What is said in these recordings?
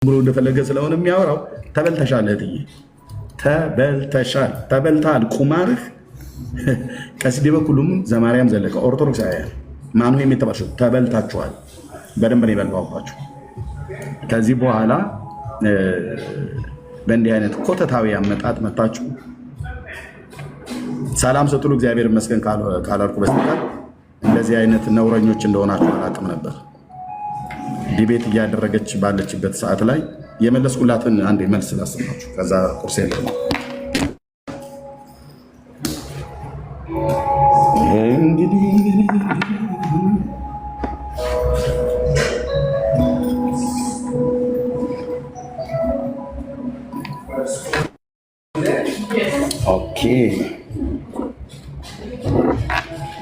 ብሎ እንደፈለገ ስለሆነ የሚያወራው ተበልተሻል፣ እህትዬ ተበልተሻል፣ ተበልተሃል። ቁማርህ ቀሲስ ዲበኩሉም ዘማርያም ዘለቀ ኦርቶዶክሳውያን ማኑሄም የተባሉ ተበልታችኋል። በደንብ ነው የበላኋባችሁ። ከዚህ በኋላ በእንዲህ አይነት ኮተታዊ አመጣጥ መጣችሁ ሰላም ስትሉ እግዚአብሔር ይመስገን ካላልኩ በስተቀር እንደዚህ አይነት ነውረኞች እንደሆናችሁ አላውቅም ነበር። ዲቤት እያደረገች ባለችበት ሰዓት ላይ የመለስኩላትን አንድ መልስ ላሰማችሁ። ከዛ ቁርስ የለም እንግዲህ ኦኬ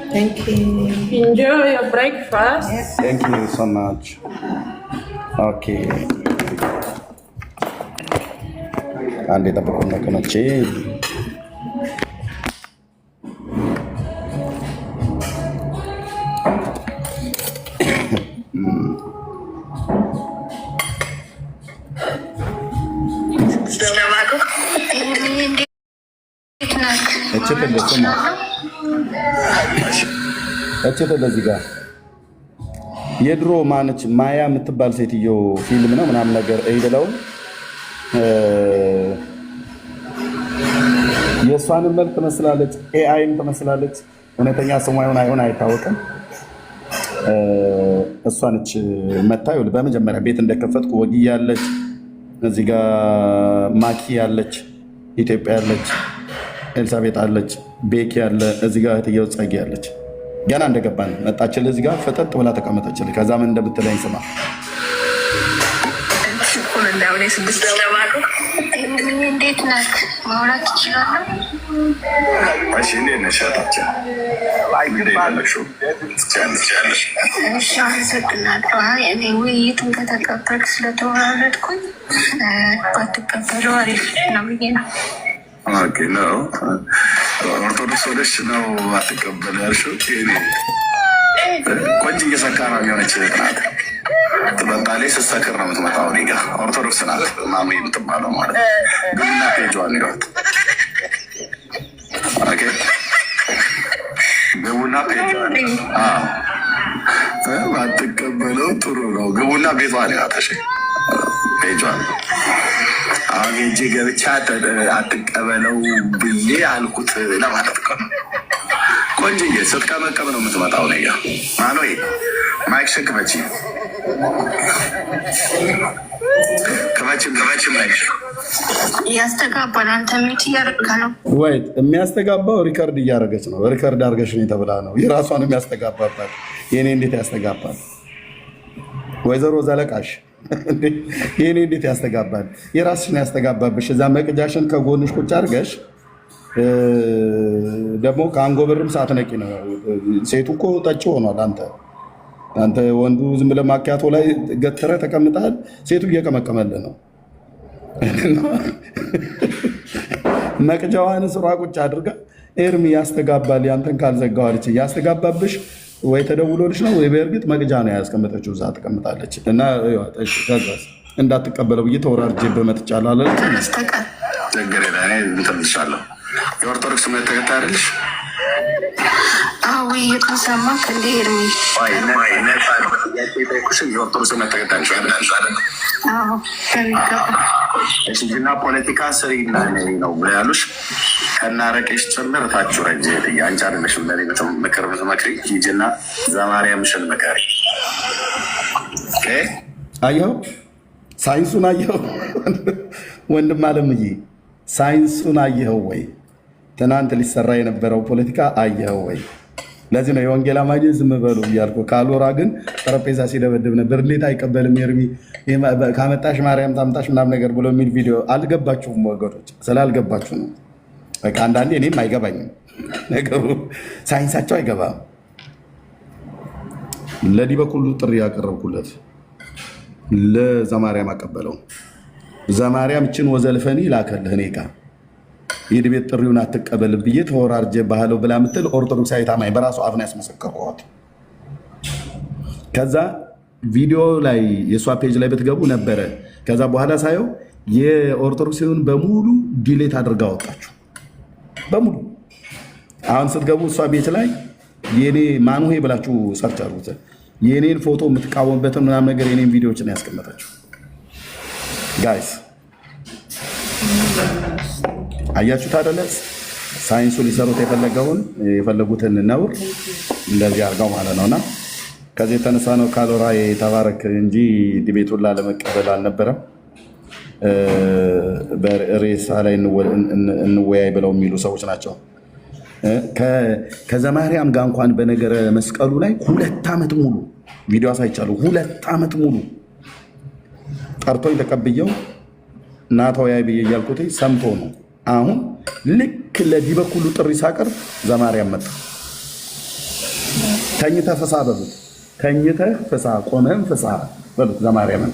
Thank you. Enjoy your breakfast. Thank you so much. Okay. Andi tapos na ko na chill. እችት ለዚህ ጋር የድሮ ማነች ማያ የምትባል ሴትዮ ፊልም ነው ምናምን ነገር እይብለው የእሷንም መልክ ትመስላለች፣ ኤአይም ትመስላለች። እውነተኛ ስሟ ይሆን አይሆን አይታወቅም። እሷ ነች መታዩ በመጀመሪያ ቤት እንደከፈትኩ ወጊ ያለች እዚህ ጋር ማኪ ያለች ኢትዮጵያ ያለች ኤልሳቤጥ አለች ቤኪ ያለ እዚህ ጋር እህትየው ጸጊ ያለች ገና እንደገባን መጣችልህ እዚህ ጋር ፈጠጥ ብላ ተቀመጠችልህ። ከዛ ምን እንደምትለኝ ስማ። እንዴት ነህ? ማውራት ትችላለህ? እሺ እንዴት ነሽ? እሺ አመሰግናለሁ። እኔ ውይይቱን ከተቀበልክ ስለተወራረድኩኝ ባትቀበለው አሪፍ ነው ብዬ ነው። ኦኬ ነው ኦርቶዶክስ ሆነሽ ነው አትቀበል ያልሽው? ቆንጆ እየሰካራ የሆነች ናት። ትመጣለች፣ ስትሰክር ነው የምትመጣው። እኔ ጋ ኦርቶዶክስ ናት ማሙ የምትባለው ማለት ግቡና ፔጇን ይሏት። ግቡና ፔጇን አትቀበለው። ጥሩ ነው። ግቡና ቤቷን ይላተሽ ፔጇን አሁን ሄጄ ገብቻ አትቀበለው ብዬ አልኩት ለማለት እኮ ነው። ቆንጆዬ ስትቀመቀም ነው የምትመጣው። እኔ ጋ ማኖ ማይክሽን ክፈቺ ማይክሽ ያስተጋባል። አንተ ሚት እያደረግህ ነው ወይ? የሚያስተጋባው ሪከርድ እያደረገች ነው። ሪከርድ አድርገሽ ነው የተብላ ነው የራሷን የሚያስተጋባባት። የኔ እንዴት ያስተጋባል? ወይዘሮ ዘለቃሽ የኔ እንዴት ያስተጋባል? የራስሽን ያስተጋባብሽ። እዛ መቅጃሽን ከጎንሽ ቁጭ አድርገሽ ደግሞ ከአንጎበርም ሳትነቂ ነው። ሴቱ እኮ ጠጪ ሆኗል። አንተ ወንዱ ዝም ብለህ ማኪያቶ ላይ ገትረህ ተቀምጠሃል። ሴቱ እየቀመቀመልህ ነው። መቅጃዋን ስሯ ቁጭ አድርጋ ኤርሚ ያስተጋባል ያንተን ካልዘጋዋለች ያስተጋባብሽ ወይ ተደውሎልሽ ነው ወይ በእርግጥ መቅጃ ነው ያስቀመጠችው እዛ ተቀምጣለች። እና እንዳትቀበለው ብዬ ተወራርጄ በመጥቻለሁ አለች። ችግር የለም። የኦርቶዶክስ እምነት ተከታይ አይደለሽ? ውይይቱን ሰማክ እንደ ኤርሚ? የኦርቶዶክስ እምነት ተከታይ ሂጂና ፖለቲካ ስሪ ነው ብለው ያሉሽ ከናረቄሽ ጭምር ታችሁ ረጅ አንቺ አይደለሽም ምክር ብትመክሪ ሂጂና ዘማርያምሽን ምከሪ። አየኸው ሳይንሱን አየኸው ወንድም አለምዬ ሳይንሱን አየኸው ወይ? ትናንት ሊሰራ የነበረው ፖለቲካ አየኸው ወይ? ለዚህ ነው የወንጌል አማኝ ዝም በሉ እያልኩ ካልወራ ግን ጠረጴዛ ሲደበድብ ነበር። እንዴት አይቀበልም ኤርሚ ካመጣሽ ማርያም ታምጣሽ ምናምን ነገር ብሎ የሚል ቪዲዮ አልገባችሁም ወገኖች? ስላልገባችሁ ነው። በቃ አንዳንዴ እኔም አይገባኝም ነገሩ፣ ሳይንሳቸው አይገባም። ለዲበኩሉ ጥሪ ያቀረብኩለት ለዘማርያም አቀበለው። ዘማርያም እችን ወዘልፈኒ ላከልህ እኔ ጋ ሂድ ቤት ጥሪውን አትቀበል ብዬ ተወራርጄ ባህለው ብላ ምትል ኦርቶዶክሳዊ ታማኝ በራሱ አፍን ያስመሰከሯት። ከዛ ቪዲዮ ላይ የእሷ ፔጅ ላይ ብትገቡ ነበረ ከዛ በኋላ ሳየው የኦርቶዶክስን በሙሉ ዲሌት አድርጋ አወጣችሁ በሙሉ። አሁን ስትገቡ እሷ ቤት ላይ የኔ ማኑሄ ብላችሁ ሰርች አድርጉት። የኔን ፎቶ የምትቃወምበትን ምናምን ነገር የኔን ቪዲዮዎችን ያስቀመጣችሁ ጋይስ አያችሁት አይደለ? ሳይንሱ ሊሰሩት የፈለጉትን ነውር እንደዚህ አድርገው ማለት ነውና ከዚህ የተነሳ ነው ካሎራ የተባረክ እንጂ ዲቤቱን ላለመቀበል አልነበረም። በሬሳ ላይ እንወያይ ብለው የሚሉ ሰዎች ናቸው። ከዘማርያም ጋር እንኳን በነገረ መስቀሉ ላይ 2 ዓመት ሙሉ ቪዲዮ አሳይቻለሁ። 2 ዓመት ሙሉ ጠርቶኝ ተቀብየው ናተወያይ ብዬ እያልኩት ሰምቶ ነው። አሁን ልክ ለዲበኩሉ ጥሪ ሳቀርብ ዘማርያም መጣ። ተኝተህ ፍሳ በሉት፣ ተኝተህ ፍሳ፣ ቆመን ፍሳ በሉት ዘማርያምን።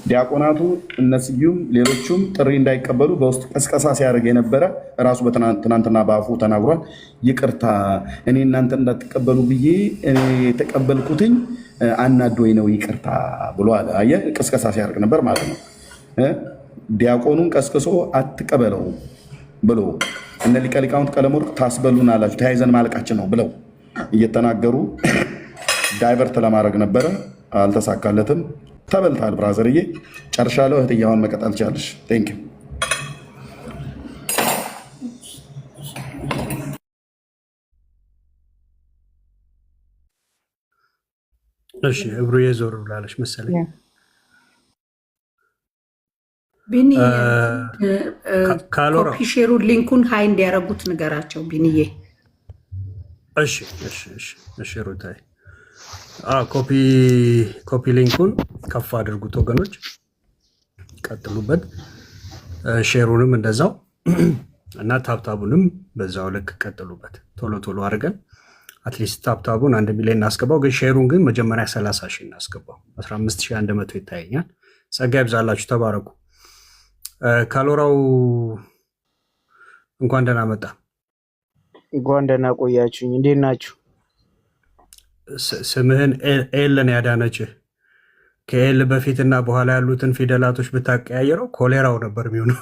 ዲያቆናቱ እነስዩም ሌሎቹም ጥሪ እንዳይቀበሉ በውስጥ ቀስቀሳ ሲያደርግ የነበረ ራሱ ትናንትና በአፉ ተናግሯል። ይቅርታ እኔ እናንተ እንዳትቀበሉ ብዬ እኔ የተቀበልኩትኝ አናዶኝ ነው ይቅርታ ብሎ አለ። አየህ ቅስቀሳ ሲያደርግ ነበር ማለት ነው። ዲያቆኑን ቀስቅሶ አትቀበለው ብሎ እነ ሊቀ ሊቃውንት ቀለመወርቅ ታስበሉን አላችሁ ተያይዘን ማለቃችን ነው ብለው እየተናገሩ ዳይቨርት ለማድረግ ነበረ። አልተሳካለትም። ተበልታል ብራዘርዬ። ጨርሻለሁ። እህትዬ መቀጠል ትችላለሽ። ቴንክ ዩ። እሺ እብሩዬ ዞር ብላለች መሰለኝ። ቢኒ ካሎራ ኮፒ ሼሩን ሊንኩን ሀይ እንዲያረጉት ንገራቸው ቢኒዬ። እሺ እሺ እሺ እሺ ሩታይ ኮፒ ሊንኩን ከፍ አድርጉት ወገኖች፣ ቀጥሉበት። ሼሩንም እንደዛው እና ታብታቡንም በዛው ልክ ቀጥሉበት። ቶሎ ቶሎ አድርገን አትሊስት ታብታቡን 1 ሚሊዮን እናስገባው፣ ግን ሼሩን ግን መጀመሪያ 30,000 እናስገባው። 15,100 ይታየኛል። ጸጋ ይብዛላችሁ፣ ተባረኩ። ካሎራው እንኳን ደህና መጣ። እንኳን ደህና ቆያችሁኝ። እንዴት ናችሁ? ስምህን ኤልን ያዳነችህ ከኤል በፊትና በኋላ ያሉትን ፊደላቶች ብታቀያየረው ኮሌራው ነበር የሚሆነው።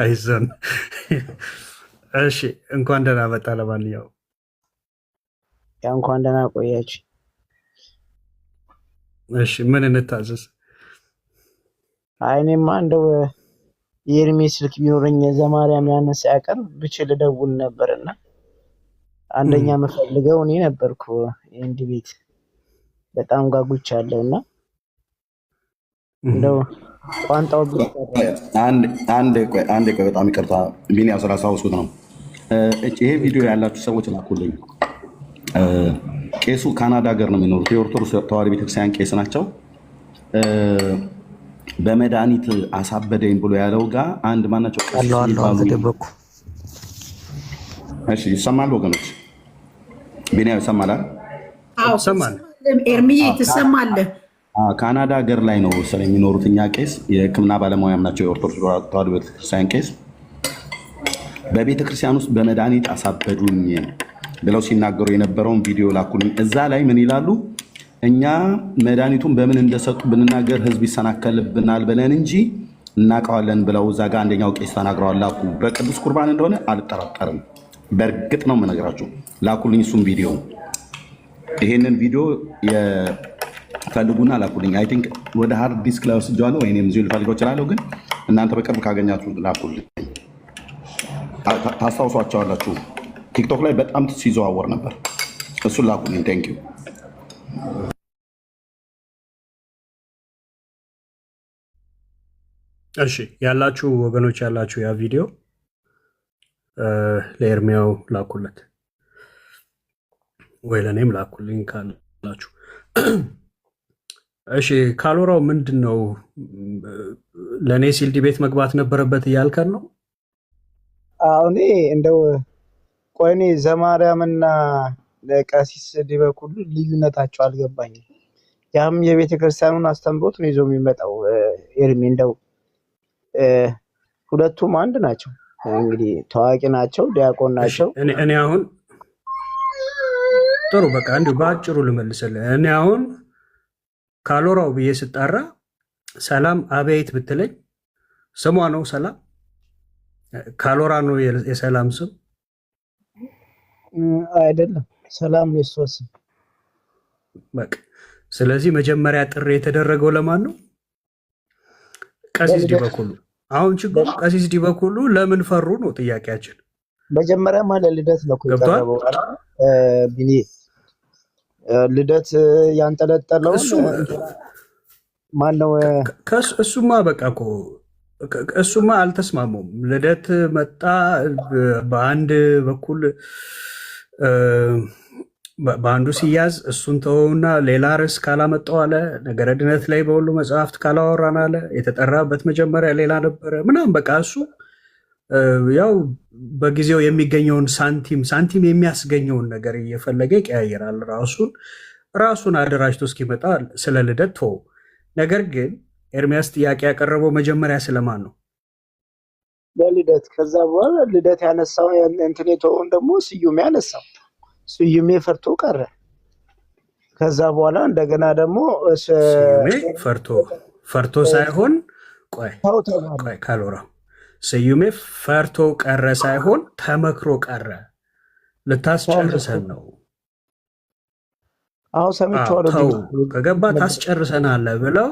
አይዞን። እሺ እንኳን ደህና መጣ። ለማንኛውም እንኳን ደህና ቆያችሁ። እሺ ምን እንታዘዝ? እኔማ እንደው የእድሜ ስልክ ቢኖረኝ ዘማርያም ያነሳ ያቀር ብችል ደውል ነበርና አንደኛ የምፈልገው እኔ ነበርኩ። እንዲህ ቤት በጣም ጓጉቻለሁና እንደው ቋንጣው አንድ በጣም ይቅርታ ቢኒ አስራሳውስኩት ነው። ይሄ ቪዲዮ ያላችሁ ሰዎች ላኩልኝ። ቄሱ ካናዳ ሀገር ነው የሚኖሩት። የኦርቶዶክስ ተዋሕዶ ቤተክርስቲያን ቄስ ናቸው። በመድኃኒት አሳበደኝ ብሎ ያለው ጋር አንድ ማናቸው ተደበኩ። እሺ ይሰማል ወገኖች? ቢኒያ ይሰማል? አዎ ይሰማል። ኤርሚዬ ትሰማለህ? ካናዳ ሀገር ላይ ነው ስለሚኖሩት እኛ ቄስ የሕክምና ባለሙያም ናቸው። የኦርቶዶክስ ተዋሕዶ ቤተክርስቲያን ቄስ በቤተክርስቲያን ውስጥ በመድኃኒት አሳበዱኝ ብለው ሲናገሩ የነበረውን ቪዲዮ ላኩልኝ። እዛ ላይ ምን ይላሉ? እኛ መድኃኒቱን በምን እንደሰጡ ብንናገር ህዝብ ይሰናከልብናል ብለን እንጂ እናውቀዋለን ብለው እዛ ጋር አንደኛው ቄስ ተናግረዋል። ላኩ። በቅዱስ ቁርባን እንደሆነ አልጠራጠርም። በእርግጥ ነው የምነግራችሁ። ላኩልኝ እሱም ቪዲዮ። ይሄንን ቪዲዮ ፈልጉና ላኩልኝ። አይ ቲንክ ወደ ሃርድ ዲስክ ላይ ወስጄዋለሁ፣ ወይኔም እዚሁ ልፈልገው እችላለሁ። ግን እናንተ በቅርብ ካገኛችሁ ላኩልኝ። ታስታውሷቸዋላችሁ። ቲክቶክ ላይ በጣም ሲዘዋወር ነበር። እሱን ላኩልኝ። ቴንክ ዩ። እሺ ያላችሁ ወገኖች ያላችሁ ያ ቪዲዮ ለኤርሚያው ላኩለት ወይ ለእኔም ላኩልኝ ካላችሁ። እሺ ካሎራው ምንድን ነው? ለእኔ ሲል ዲቤት መግባት ነበረበት እያልከን ነው? እኔ እንደው ቆይ እኔ ዘማርያምና ለቀሲስ ዲበኩሉ ልዩነታቸው አልገባኝም። ያም የቤተክርስቲያኑን አስተምሮት ነው ይዞ የሚመጣው። ኤርሚ እንደው ሁለቱም አንድ ናቸው። እንግዲህ ታዋቂ ናቸው፣ ዲያቆን ናቸው። እኔ አሁን ጥሩ በቃ እንዲሁ በአጭሩ ልመልስልህ። እኔ አሁን ካሎራው ብዬ ስጣራ ሰላም አቤት ብትለኝ ስሟ ነው ሰላም። ካሎራ ነው የሰላም ስም አይደለም፣ ሰላም ነው የእሷ ስም። በቃ ስለዚህ መጀመሪያ ጥሪ የተደረገው ለማን ነው? ቀሲስ ዲበኩሉ። አሁን ችግሩ ቀሲስ ዲበኩሉ ለምን ፈሩ ነው ጥያቄያችን። መጀመሪያ ማለት ልደት ነው የቀረበው ቢኒ። ልደት ያንጠለጠለው ማነው? እሱማ በቃ እኮ እሱማ አልተስማሙም። ልደት መጣ በአንድ በኩል በአንዱ ሲያዝ እሱን ተወውና ሌላ ርዕስ ካላመጣው አለ። ነገረ ድነት ላይ በሁሉ መጽሐፍት ካላወራን አለ። የተጠራበት መጀመሪያ ሌላ ነበረ ምናምን። በቃ እሱ ያው በጊዜው የሚገኘውን ሳንቲም የሚያስገኘውን ነገር እየፈለገ ይቀያየራል። ራሱን አደራጅቶ እስኪመጣ ስለ ልደት ተወው። ነገር ግን ኤርሚያስ ጥያቄ ያቀረበው መጀመሪያ ስለማን ነው? ለልደት። ከዛ በኋላ ልደት ያነሳው እንትን የተወውን ደግሞ ስዩሜ ያነሳው። ስዩሜ ፈርቶ ቀረ። ከዛ በኋላ እንደገና ደግሞ ስዩሜ ፈርቶ ሳይሆን ቆይ ካሎራ ስዩሜ ፈርቶ ቀረ ሳይሆን ተመክሮ ቀረ። ልታስጨርሰን ነው። አዎ ሰምቼዋለሁ። ከገባ ታስጨርሰናለህ ብለው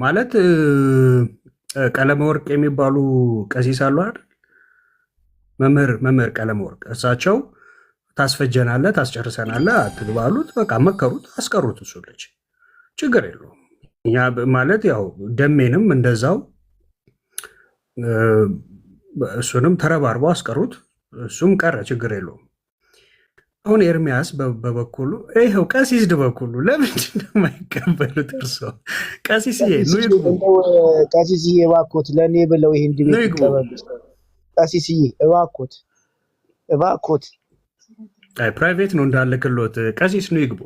ማለት ቀለመ ወርቅ የሚባሉ ቀሲስ አሉ አይደል? መምህር ቀለመ ወርቅ እሳቸው ታስፈጀናለህ፣ ታስጨርሰናለህ አትግባ አሉት። በቃ መከሩት፣ አስቀሩት። እሱ ልጅ ችግር የለውም። እኛ ማለት ያው ደሜንም እንደዛው እሱንም ተረባርበው አስቀሩት። እሱም ቀረ፣ ችግር የለውም። አሁን ኤርሚያስ በበኩሉ ይኸው ቀሲስ ድበኩሉ ለምንድን ነው የማይቀበሉት? እርሶ ቀሲስዬ ቀሲስዬ እባክዎት ለእኔ ብለው ይሄን ድቤት ይቀበሉ። ቀሲስዬ እባክዎት ፕራይቬት ነው እንዳለ ክሎት ቀሲስ ነው ይግቡ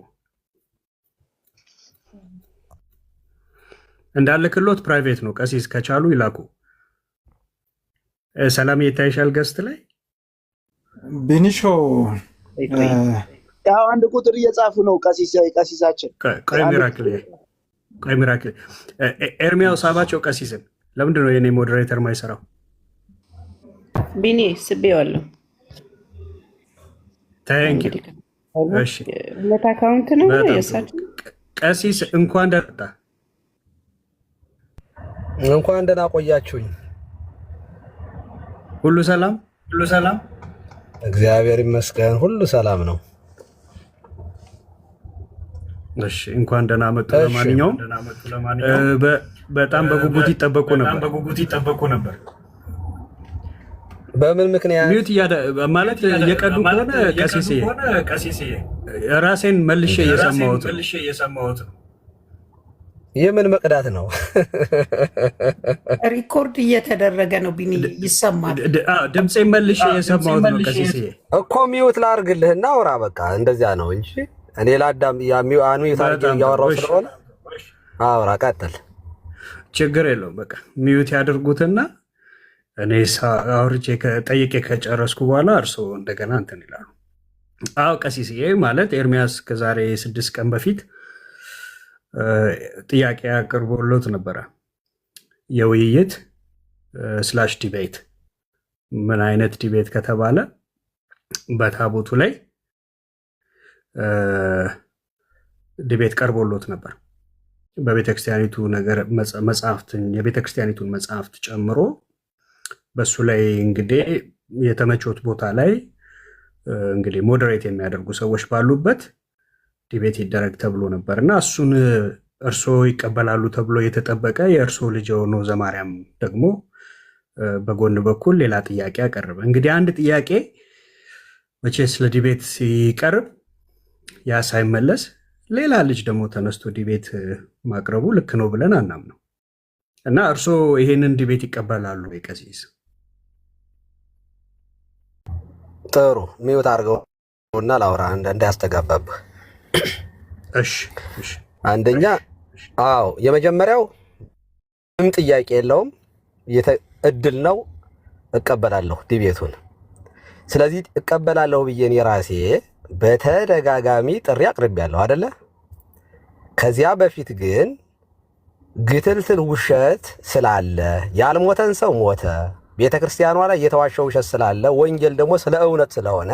እንዳለ ክሎት ፕራይቬት ነው። ቀሲስ ከቻሉ ይላኩ። ሰላም የታይሻል ገስት ላይ ቢኒሾ ያው አንድ ቁጥር እየጻፉ ነው። ቀሲሳችን ቆይ ሚራክል ኤርሚያው ሳባቸው ቀሲስን ለምንድን ነው የኔ ሞዴሬተር ማይሰራው? ቢኒ ስቤዋለሁ። ታንክ እሺ ሁለት አካውንት ነው የሳቸው። ቀሲስ እንኳን ደህና ቆያችሁኝ። ሁሉ ሰላም እግዚአብሔር ይመስገን፣ ሁሉ ሰላም ነው። እሺ እንኳን ደህና መጡ። ለማንኛውም በጣም በጉጉት ይጠበቁ ነበር። በምን ምክንያት ሚዩት ማለት እየቀዱ ከሆነ ቀሲስዬ ራሴን መልሼ እየሰማሁት ነው። የምን መቅዳት ነው? ሪኮርድ እየተደረገ ነው። ቢኒ ይሰማል። ድምፄን መልሼ እየሰማሁት ነው። ቀሲስዬ እኮ ሚዩት ላድርግልህና አውራ። በቃ እንደዚያ ነው እንጂ እኔ ላዳም ሚዩት አድርጌ እያወራሁ ስለሆነ አውራ፣ ቀጥል። ችግር የለውም። በቃ ሚዩት ያድርጉትና እኔ አውርቼ ጠይቄ ከጨረስኩ በኋላ እርስዎ እንደገና እንትን ይላሉ። ቀሲስዬ ማለት ኤርሚያስ ከዛሬ 6 ቀን በፊት ጥያቄ አቅርቦሎት ነበረ። የውይይት ስላሽ ዲቤት። ምን አይነት ዲቤት ከተባለ በታቦቱ ላይ ዲቤት ቀርቦሎት ነበር። በቤተክርስቲያኒቱ ነገር የቤተክርስቲያኒቱን መጽሐፍት ጨምሮ በሱ ላይ እንግዲህ የተመቾት ቦታ ላይ እንግዲህ ሞዴሬት የሚያደርጉ ሰዎች ባሉበት ዲቤት ይደረግ ተብሎ ነበር እና እሱን እርስዎ ይቀበላሉ ተብሎ የተጠበቀ የእርስዎ ልጅ የሆነው ዘማርያም ደግሞ በጎን በኩል ሌላ ጥያቄ አቀረበ። እንግዲህ አንድ ጥያቄ መቼስ ለዲቤት ሲቀርብ ያ ሳይመለስ ሌላ ልጅ ደግሞ ተነስቶ ዲቤት ማቅረቡ ልክ ነው ብለን አናምነው እና እርስዎ ይሄንን ዲቤት ይቀበላሉ ወይ ቀሲስ? ጥሩ ሚውት አድርገውና ላውራ እንዳያስተጋባብህ። እሺ አንደኛ የመጀመሪያው ምንም ጥያቄ የለውም፣ እድል ነው፣ እቀበላለሁ ዲቤቱን። ስለዚህ እቀበላለሁ ብዬ እኔ ራሴ በተደጋጋሚ ጥሪ አቅርቤያለሁ አይደለ? ከዚያ በፊት ግን ግትልትል ውሸት ስላለ ያልሞተን ሰው ሞተ፣ ቤተ ክርስቲያኗ ላይ የተዋሸው ውሸት ስላለ ወንጌል ደግሞ ስለ እውነት ስለሆነ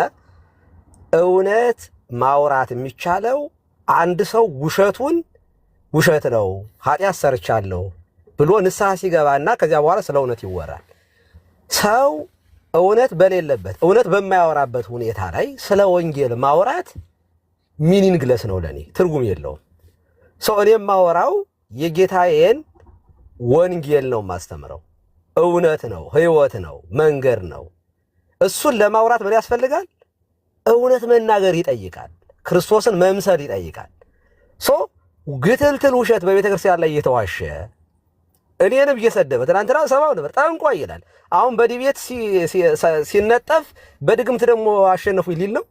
እውነት ማውራት የሚቻለው አንድ ሰው ውሸቱን ውሸት ነው ኃጢአት ሰርቻለሁ ብሎ ንስሐ ሲገባና ከዚያ በኋላ ስለ እውነት ይወራል። ሰው እውነት በሌለበት እውነት በማያወራበት ሁኔታ ላይ ስለ ወንጌል ማውራት ሚኒንግለስ ነው፣ ለኔ ትርጉም የለውም። ሰው እኔ የማወራው የጌታዬን ወንጌል ነው ማስተምረው፣ እውነት ነው፣ ህይወት ነው፣ መንገድ ነው። እሱን ለማውራት ምን ያስፈልጋል? እውነት መናገር ይጠይቃል። ክርስቶስን መምሰል ይጠይቃል። ግትልትል ውሸት በቤተ ክርስቲያን ላይ እየተዋሸ እኔንም እየሰደበ ትናንትና ሰማው ነበር። ጠንቋይ ይላል። አሁን በዲቤት ሲነጠፍ በድግምት ደግሞ አሸነፉ ይል ነው።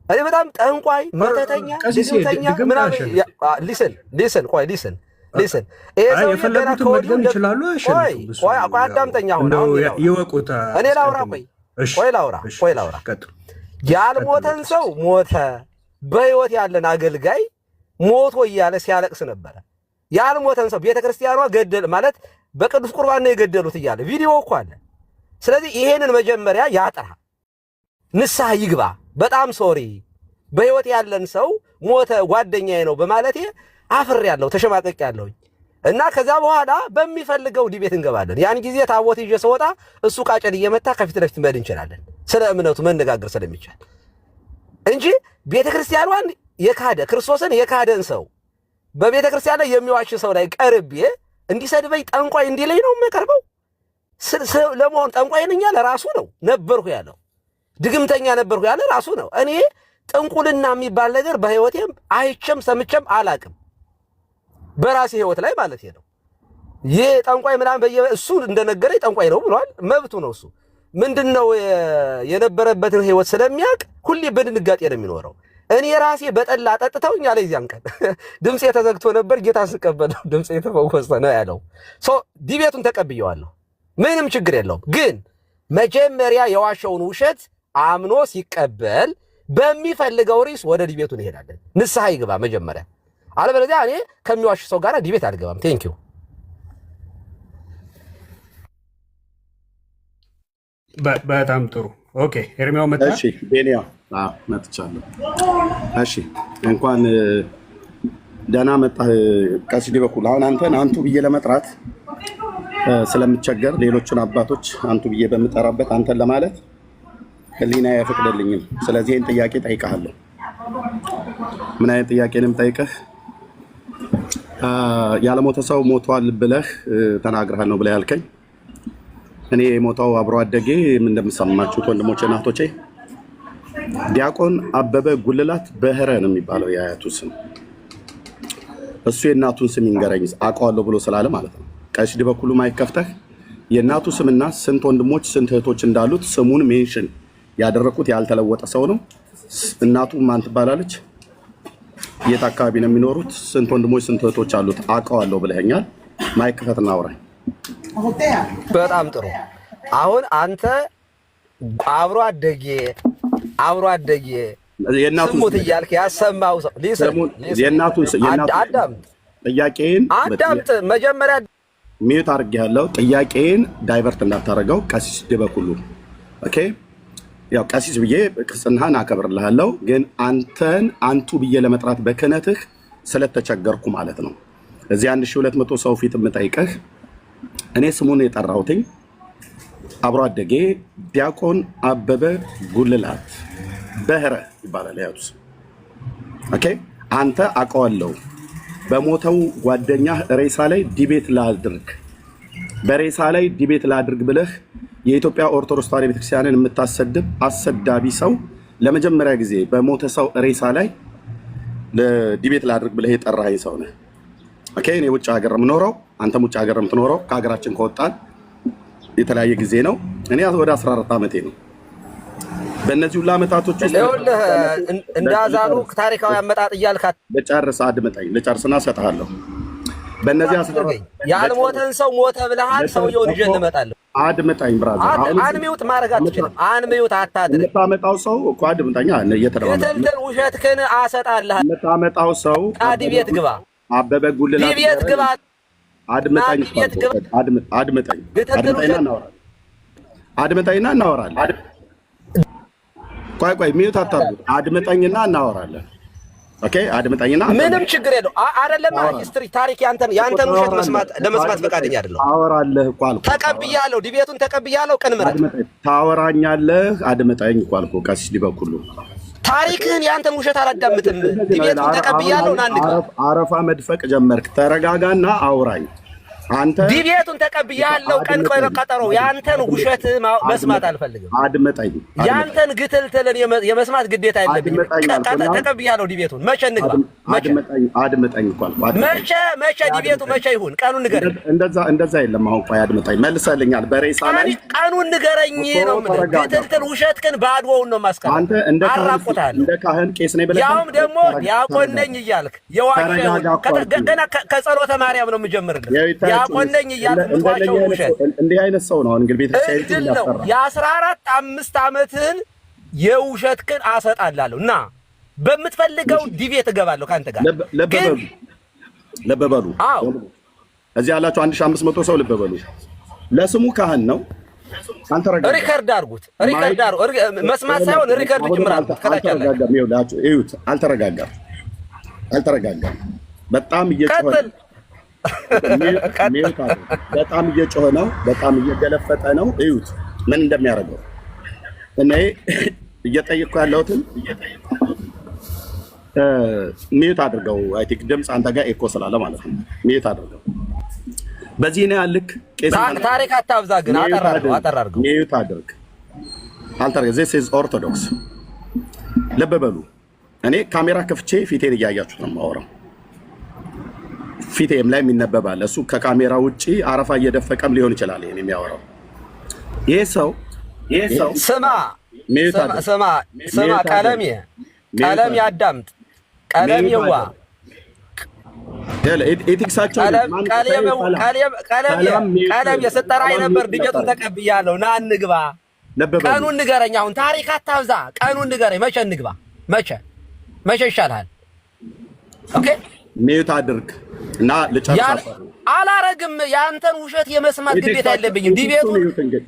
እኔ በጣም ጠንቋይ መተተኛ ድግምተኛ ምናምን ሊስን ይሄ ሰው የፈለጉትን መድገም ይችላሉ። ቆይ አዳምጠኛ አሁን ይወቁታ። እኔ ላውራ ቆይ ላውራ ያልሞተን ሰው ሞተ፣ በህይወት ያለን አገልጋይ ሞቶ እያለ ሲያለቅስ ነበረ። ያልሞተን ሰው ቤተክርስቲያኗ ገደል ማለት በቅዱስ ቁርባን ነው የገደሉት እያለ ቪዲዮ እኮ አለ። ስለዚህ ይሄንን መጀመሪያ ያጥራ፣ ንስሐ ይግባ። በጣም ሶሪ በህይወት ያለን ሰው ሞተ ጓደኛዬ ነው በማለቴ አፍሬያለሁ፣ ተሸማቀቄያለሁ እና ከዛ በኋላ በሚፈልገው ዲቤት እንገባለን። ያን ጊዜ ታቦት ይዤ ስወጣ እሱ ቃጨል እየመታ ከፊት ለፊት መሄድ እንችላለን፣ ስለ እምነቱ መነጋገር ስለሚቻል እንጂ ቤተክርስቲያኗን የካደ ክርስቶስን የካደን ሰው በቤተ ክርስቲያን ላይ የሚዋሽ ሰው ላይ ቀርቤ እንዲሰድበኝ ጠንቋይ እንዲለኝ ነው የምቀርበው። ለመሆን ጠንቋይ ነኝ ያለ ራሱ ነው ነበርኩ ያለው፣ ድግምተኛ ነበርኩ ያለ ራሱ ነው። እኔ ጥንቁልና የሚባል ነገር በህይወቴም አይቼም ሰምቼም አላቅም፣ በራሴ ህይወት ላይ ማለት ነው። ይሄ ጠንቋይ ምናምን እሱ እንደነገረኝ ጠንቋይ ነው ብሏል፣ መብቱ ነው። እሱ ምንድነው የነበረበትን ህይወት ስለሚያውቅ ሁሌ በድንጋጤ ነው የሚኖረው። እኔ ራሴ በጠላ ጠጥተውኝ አለ። እዚያን ቀን ድምጼ ተዘግቶ ነበር፣ ጌታ ስቀበል ድምጼ ተፈወሰ ነው ያለው። ዲቤቱን ተቀብየዋለሁ፣ ምንም ችግር የለውም። ግን መጀመሪያ የዋሸውን ውሸት አምኖ ሲቀበል በሚፈልገው ርዕስ ወደ ዲቤቱ እንሄዳለን። ንስሐ ይግባ መጀመሪያ፣ አለበለዚያ እኔ ከሚዋሽ ሰው ጋር ዲቤት አልገባም። ቴንክ ዩ። በጣም ጥሩ። ኦኬ ኤርሚያው መጣ። እሺ ቤኒያ መጥቻለሁ። እሺ እንኳን ደህና መጣህ ቀሲስ በኩል። አሁን አንተን አንቱ ብዬ ለመጥራት ስለምቸገር ሌሎችን አባቶች አንቱ ብዬ በምጠራበት አንተን ለማለት ህሊና አይፈቅድልኝም። ስለዚህ ይህን ጥያቄ ጠይቀሃለሁ። ምን አይነት ጥያቄ ነው የምጠይቅህ? ያለሞተ ሰው ሞቷል ብለህ ተናግረሃል ነው ብለህ ያልከኝ። እኔ የሞተው አብሮ አደጌ እንደምሰማችሁት ወንድሞቼ እናቶቼ ዲያቆን አበበ ጉልላት በህረ ነው የሚባለው የአያቱ ስም። እሱ የእናቱን ስም ይንገረኝ አውቀዋለሁ ብሎ ስላለ ማለት ነው። ቀሲስ በኩሉ ማይከፍተህ የእናቱ ስምና ስንት ወንድሞች ስንት እህቶች እንዳሉት ስሙን ሜንሽን ያደረኩት ያልተለወጠ ሰው ነው። እናቱ ማን ትባላለች? የት አካባቢ ነው የሚኖሩት? ስንት ወንድሞች ስንት እህቶች አሉት? አውቀዋለሁ ብለኸኛል። ማይከፈትና አውራኝ። በጣም ጥሩ። አሁን አንተ አብሮ አደጌ ስሙት እያልክ ያሰማው ሰው አዳምጥ። መጀመሪያ ሚዩት አድርጌያለሁ። ጥያቄን ዳይቨርት እንዳታደርገው ቀሲስ በኩሉ። ኦኬ ያው ቀሲስ ብዬ ክርስትናህን አከብርልሃለሁ፣ ግን አንተን አንቱ ብዬ ለመጥራት በክህነትህ ስለተቸገርኩ ማለት ነው። እዚህ 1200 ሰው ፊት የምጠይቅህ እኔ ስሙን የጠራሁትኝ አብሮ አደጌ ዲያቆን አበበ ጉልላት በህረ ይባላል ያቱስ። ኦኬ አንተ አውቀዋለሁ በሞተው ጓደኛህ ሬሳ ላይ ዲቤት ላድርግ በሬሳ ላይ ዲቤት ላድርግ ብለህ የኢትዮጵያ ኦርቶዶክስ ተዋሕዶ ቤተክርስቲያንን የምታሰድብ አሰዳቢ ሰው ለመጀመሪያ ጊዜ በሞተ ሰው ሬሳ ላይ ዲቤት ላድርግ ብለህ የጠራኸኝ ሰው ነህ። ኦኬ እኔ ውጭ ሀገር የምኖረው አንተም ውጭ ሀገር የምትኖረው ከሀገራችን ከወጣን የተለያየ ጊዜ ነው። እኔ ወደ 14 ዓመቴ ነው። በእነዚህ ሁሉ ዓመታቶች ውስጥ እንዳዛሉ ታሪካዊ አመጣጥ እያልካት ልጨርስ፣ አድምጠኝ ልጨርስና እሰጥሃለሁ። በእነዚህ ያልሞተን ሰው ሞተ ብለሃል። ሰውየውን ይዤ እንመጣለሁ። አድምጠኝ ብራዘር። አንሚውት ማድረግ አትችልም። አንሚውት አታድርግ። የምታመጣው ሰው እኮ አድምጠኛ እየተደረገ ግትልትል ውሸትህን አሰጣልሃለሁ። የምታመጣው ሰው ዲቤት ግባ፣ አበበ ጉልላት ዲቤት ግባ። አድምጠኝ አድምጠኝና እናወራለን። ቆይ ሚውት አታርጉ። አድምጠኝና እናወራለን። ኦኬ አድምጠኝና ምንም ችግር የለው። አይደለም ሂስትሪ ታሪክ ያንተን ውሸት ለመስማት ፈቃደኛ አይደለም። አወራለህ እኮ አልኩህ። ተቀብያለሁ፣ ዲቤቱን ተቀብያለሁ። ቀን ምረት ታወራኛለህ። አድምጠኝ እኮ አልኩህ። ቀሲስ ዲበኩሉ ታሪክህን ያንተን ውሸት አላዳምጥም። ዲቤቱን ተቀብያለሁ። ናንቀ አረፋ መድፈቅ ጀመርክ። ተረጋጋና አውራኝ። አንተ ዲቤቱን ተቀብያለሁ። ቀን ቀጠሮ ያንተን ውሸት መስማት አልፈልግም። አድምጠኝ። ያንተን ግትልትልን የመስማት ግዴታ የለብኝም። ተቀብያለሁ። ዲቤቱን መቼ እንግባ? አድምጠኝ እኮ አልኩህ። መቼ ዲቤቱ መቼ ይሁን? ቀኑን ንገረኝ። እንደዛ የለም። አሁን ቆይ አድምጠኝ። መልሰልኛል። በሬሳ ላይ ቀኑን ንገረኝ ነው የምልህ። ግትልትል ውሸትህን ባዶውን ነው ማስቀር። አንተ እንደ ካህን ቄስ ነኝ ብለህ ያውም ደግሞ ዲያቆን ነኝ እያልክ የዋሸውን ገና ከጸሎተ ማርያም ነው የምጀምርልህ። ያቆነኝ እያልኳቸው ውሸት እንዲህ አይነት ሰው ነው እንግዲህ ቤተክርስቲያን ነው። የ14 ዓመትህን የውሸትህን አሰጣላለሁ እና በምትፈልገው ዲቤት እገባለሁ ካንተ ጋር። ለበበሉ እዚህ ያላችሁ 1500 ሰው ልበበሉ። ለስሙ ካህን ነው። አንተ ሪከርድ አድርጉት። መስማት ሳይሆን ሪከርድ ጭምር አድርጉት። ከታች እዩት። አልተረጋጋም። በጣም እየጮኸ በጣም እየጮኸ ነው። በጣም እየገለፈጠ ነው። እዩት ምን እንደሚያደርገው። እኔ እየጠየቅኩ ያለሁትን ሚዩት አድርገው። አይ ቲንክ ድምፅ አንተ ጋር ኤኮ ስላለ ማለት ነው። ሚዩት አድርገው። በዚህ ነው ያልክ። ታሪክ አታብዛ ግን አጠራርገው። ሚዩት አድርግ። this is orthodox። ልብ በሉ። እኔ ካሜራ ከፍቼ ፊቴን እያያችሁት ነው የማወራው። ፊቴም ላይ የሚነበባል። እሱ ከካሜራ ውጪ አረፋ እየደፈቀም ሊሆን ይችላል ይሄን የሚያወራው። ይሄ ሰው ስማ ቀለም ያዳምጥ። ቀለም ይዋ ኤቲክሳቸው ቀለም የሰጠራይ ነበር። ዲቤቱን ተቀብያለሁ። ና እንግባ። ቀኑን ንገረኝ። አሁን ታሪክ አታብዛ። ቀኑን ንገረኝ። መቼ እንግባ? መቼ ይሻልሃል? ኦኬ ሚዩት አድርግ እና ልጨርስ። አላረግም። ያንተን ውሸት የመስማት ግዴታ የለብኝም።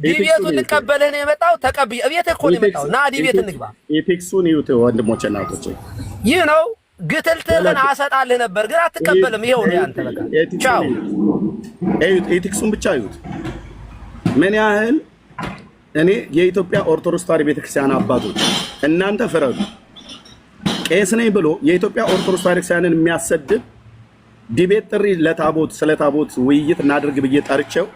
ዲቤቱን ልቀበልህ ነው የመጣው። ተቀብዬ እቤት እኮ ነው የመጣው። ና ዲቤት እንግባ። ኤቲክሱን ይዩት ወንድሞቼ እና እህቶቼ። ይህ ነው ግትልትልን አሰጣልህ ነበር ግን አትቀበልም። ይሄው ነው ያንተ በቃ ቻው። ኤቲክሱን ብቻ ይዩት ምን ያህል። እኔ የኢትዮጵያ ኦርቶዶክስ ተዋሕዶ ቤተክርስቲያን አባቶች እናንተ ፍረዱ። ቄስ ነኝ ብሎ የኢትዮጵያ ኦርቶዶክስ ተዋሕዶ ቤተክርስቲያንን የሚያሰድብ ዲቤት ጥሪ ለታቦት ስለ ታቦት ውይይት እናድርግ ብዬ ጠርቼው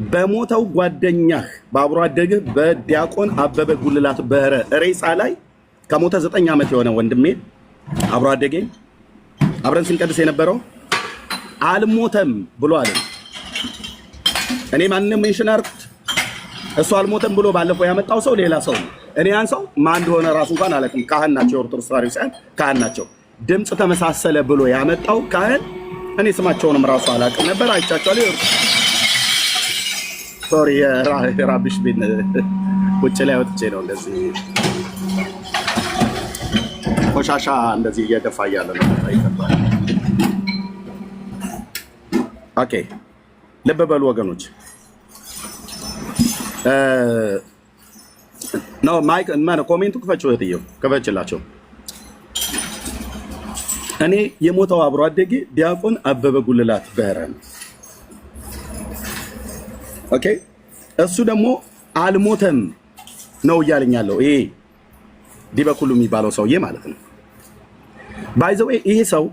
በሞተው ጓደኛህ በአብሮ አደግህ በዲያቆን አበበ ጉልላት በህረ ሬሳ ላይ ከሞተ 9 ዓመት የሆነ ወንድሜ አብሮ አደጌ አብረን ስንቀድስ የነበረው አልሞተም ብሎ አለ። እኔ ማንንም ሜንሽን አርኩት። እሱ አልሞተም ብሎ ባለፈው ያመጣው ሰው ሌላ ሰው ነው። እኔ ያን ሰው ማን እንደሆነ ራሱ እንኳን አላውቅም። ካህን ናቸው፣ የኦርቶዶክስ ተዋሕዶ ቤተክርስቲያን ካህን ናቸው። ድምፅ ተመሳሰለ ብሎ ያመጣው ካህን እኔ ስማቸውንም ራሱ አላውቅም ነበር። አይቻቸዋለሁ። ሶሪ የራብሽ ቢን ውጭ ላይ ወጥቼ ነው እንደዚህ ቆሻሻ እንደዚህ እየደፋ እያለ ነው። ኦኬ ልብ በሉ ወገኖች። ነው ማይክ ማነ ኮሜንቱ ክፈችው፣ እህትየው ክፈችላቸው። እኔ የሞተው አብሮ አደጌ ዲያቆን አበበ ጉልላት በህረ ነው። ኦኬ እሱ ደግሞ አልሞተም ነው እያለኛለሁ። ይሄ ዲበኩሉ የሚባለው ሰውዬ ማለት ነው። ባይ ዘ ዌይ ይሄ ሰው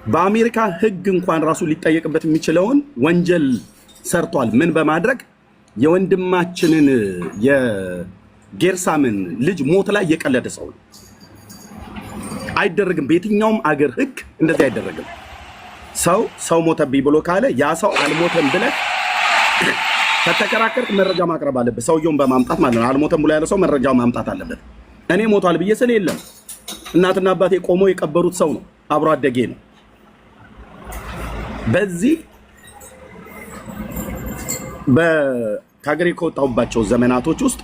በአሜሪካ ሕግ እንኳን ራሱ ሊጠየቅበት የሚችለውን ወንጀል ሰርቷል። ምን በማድረግ የወንድማችንን የጌርሳምን ልጅ ሞት ላይ የቀለደ ሰው ነው። አይደረግም። በየትኛውም አገር ሕግ እንደዚህ አይደረግም። ሰው ሞተብኝ ብሎ ካለ ያ ሰው አልሞተም ብለህ ከተከራከርክ መረጃ ማቅረብ አለበት። ሰውየውን በማምጣት ማለት ነው። አልሞተም ብሎ ያለ ሰው መረጃው ማምጣት አለበት። እኔ ሞቷል ብዬ ስለ የለም እናትና አባቴ ቆመው የቀበሩት ሰው ነው። አብሮ አደጌ ነው። በዚህ ከሀገሬ ከወጣሁባቸው ዘመናቶች ውስጥ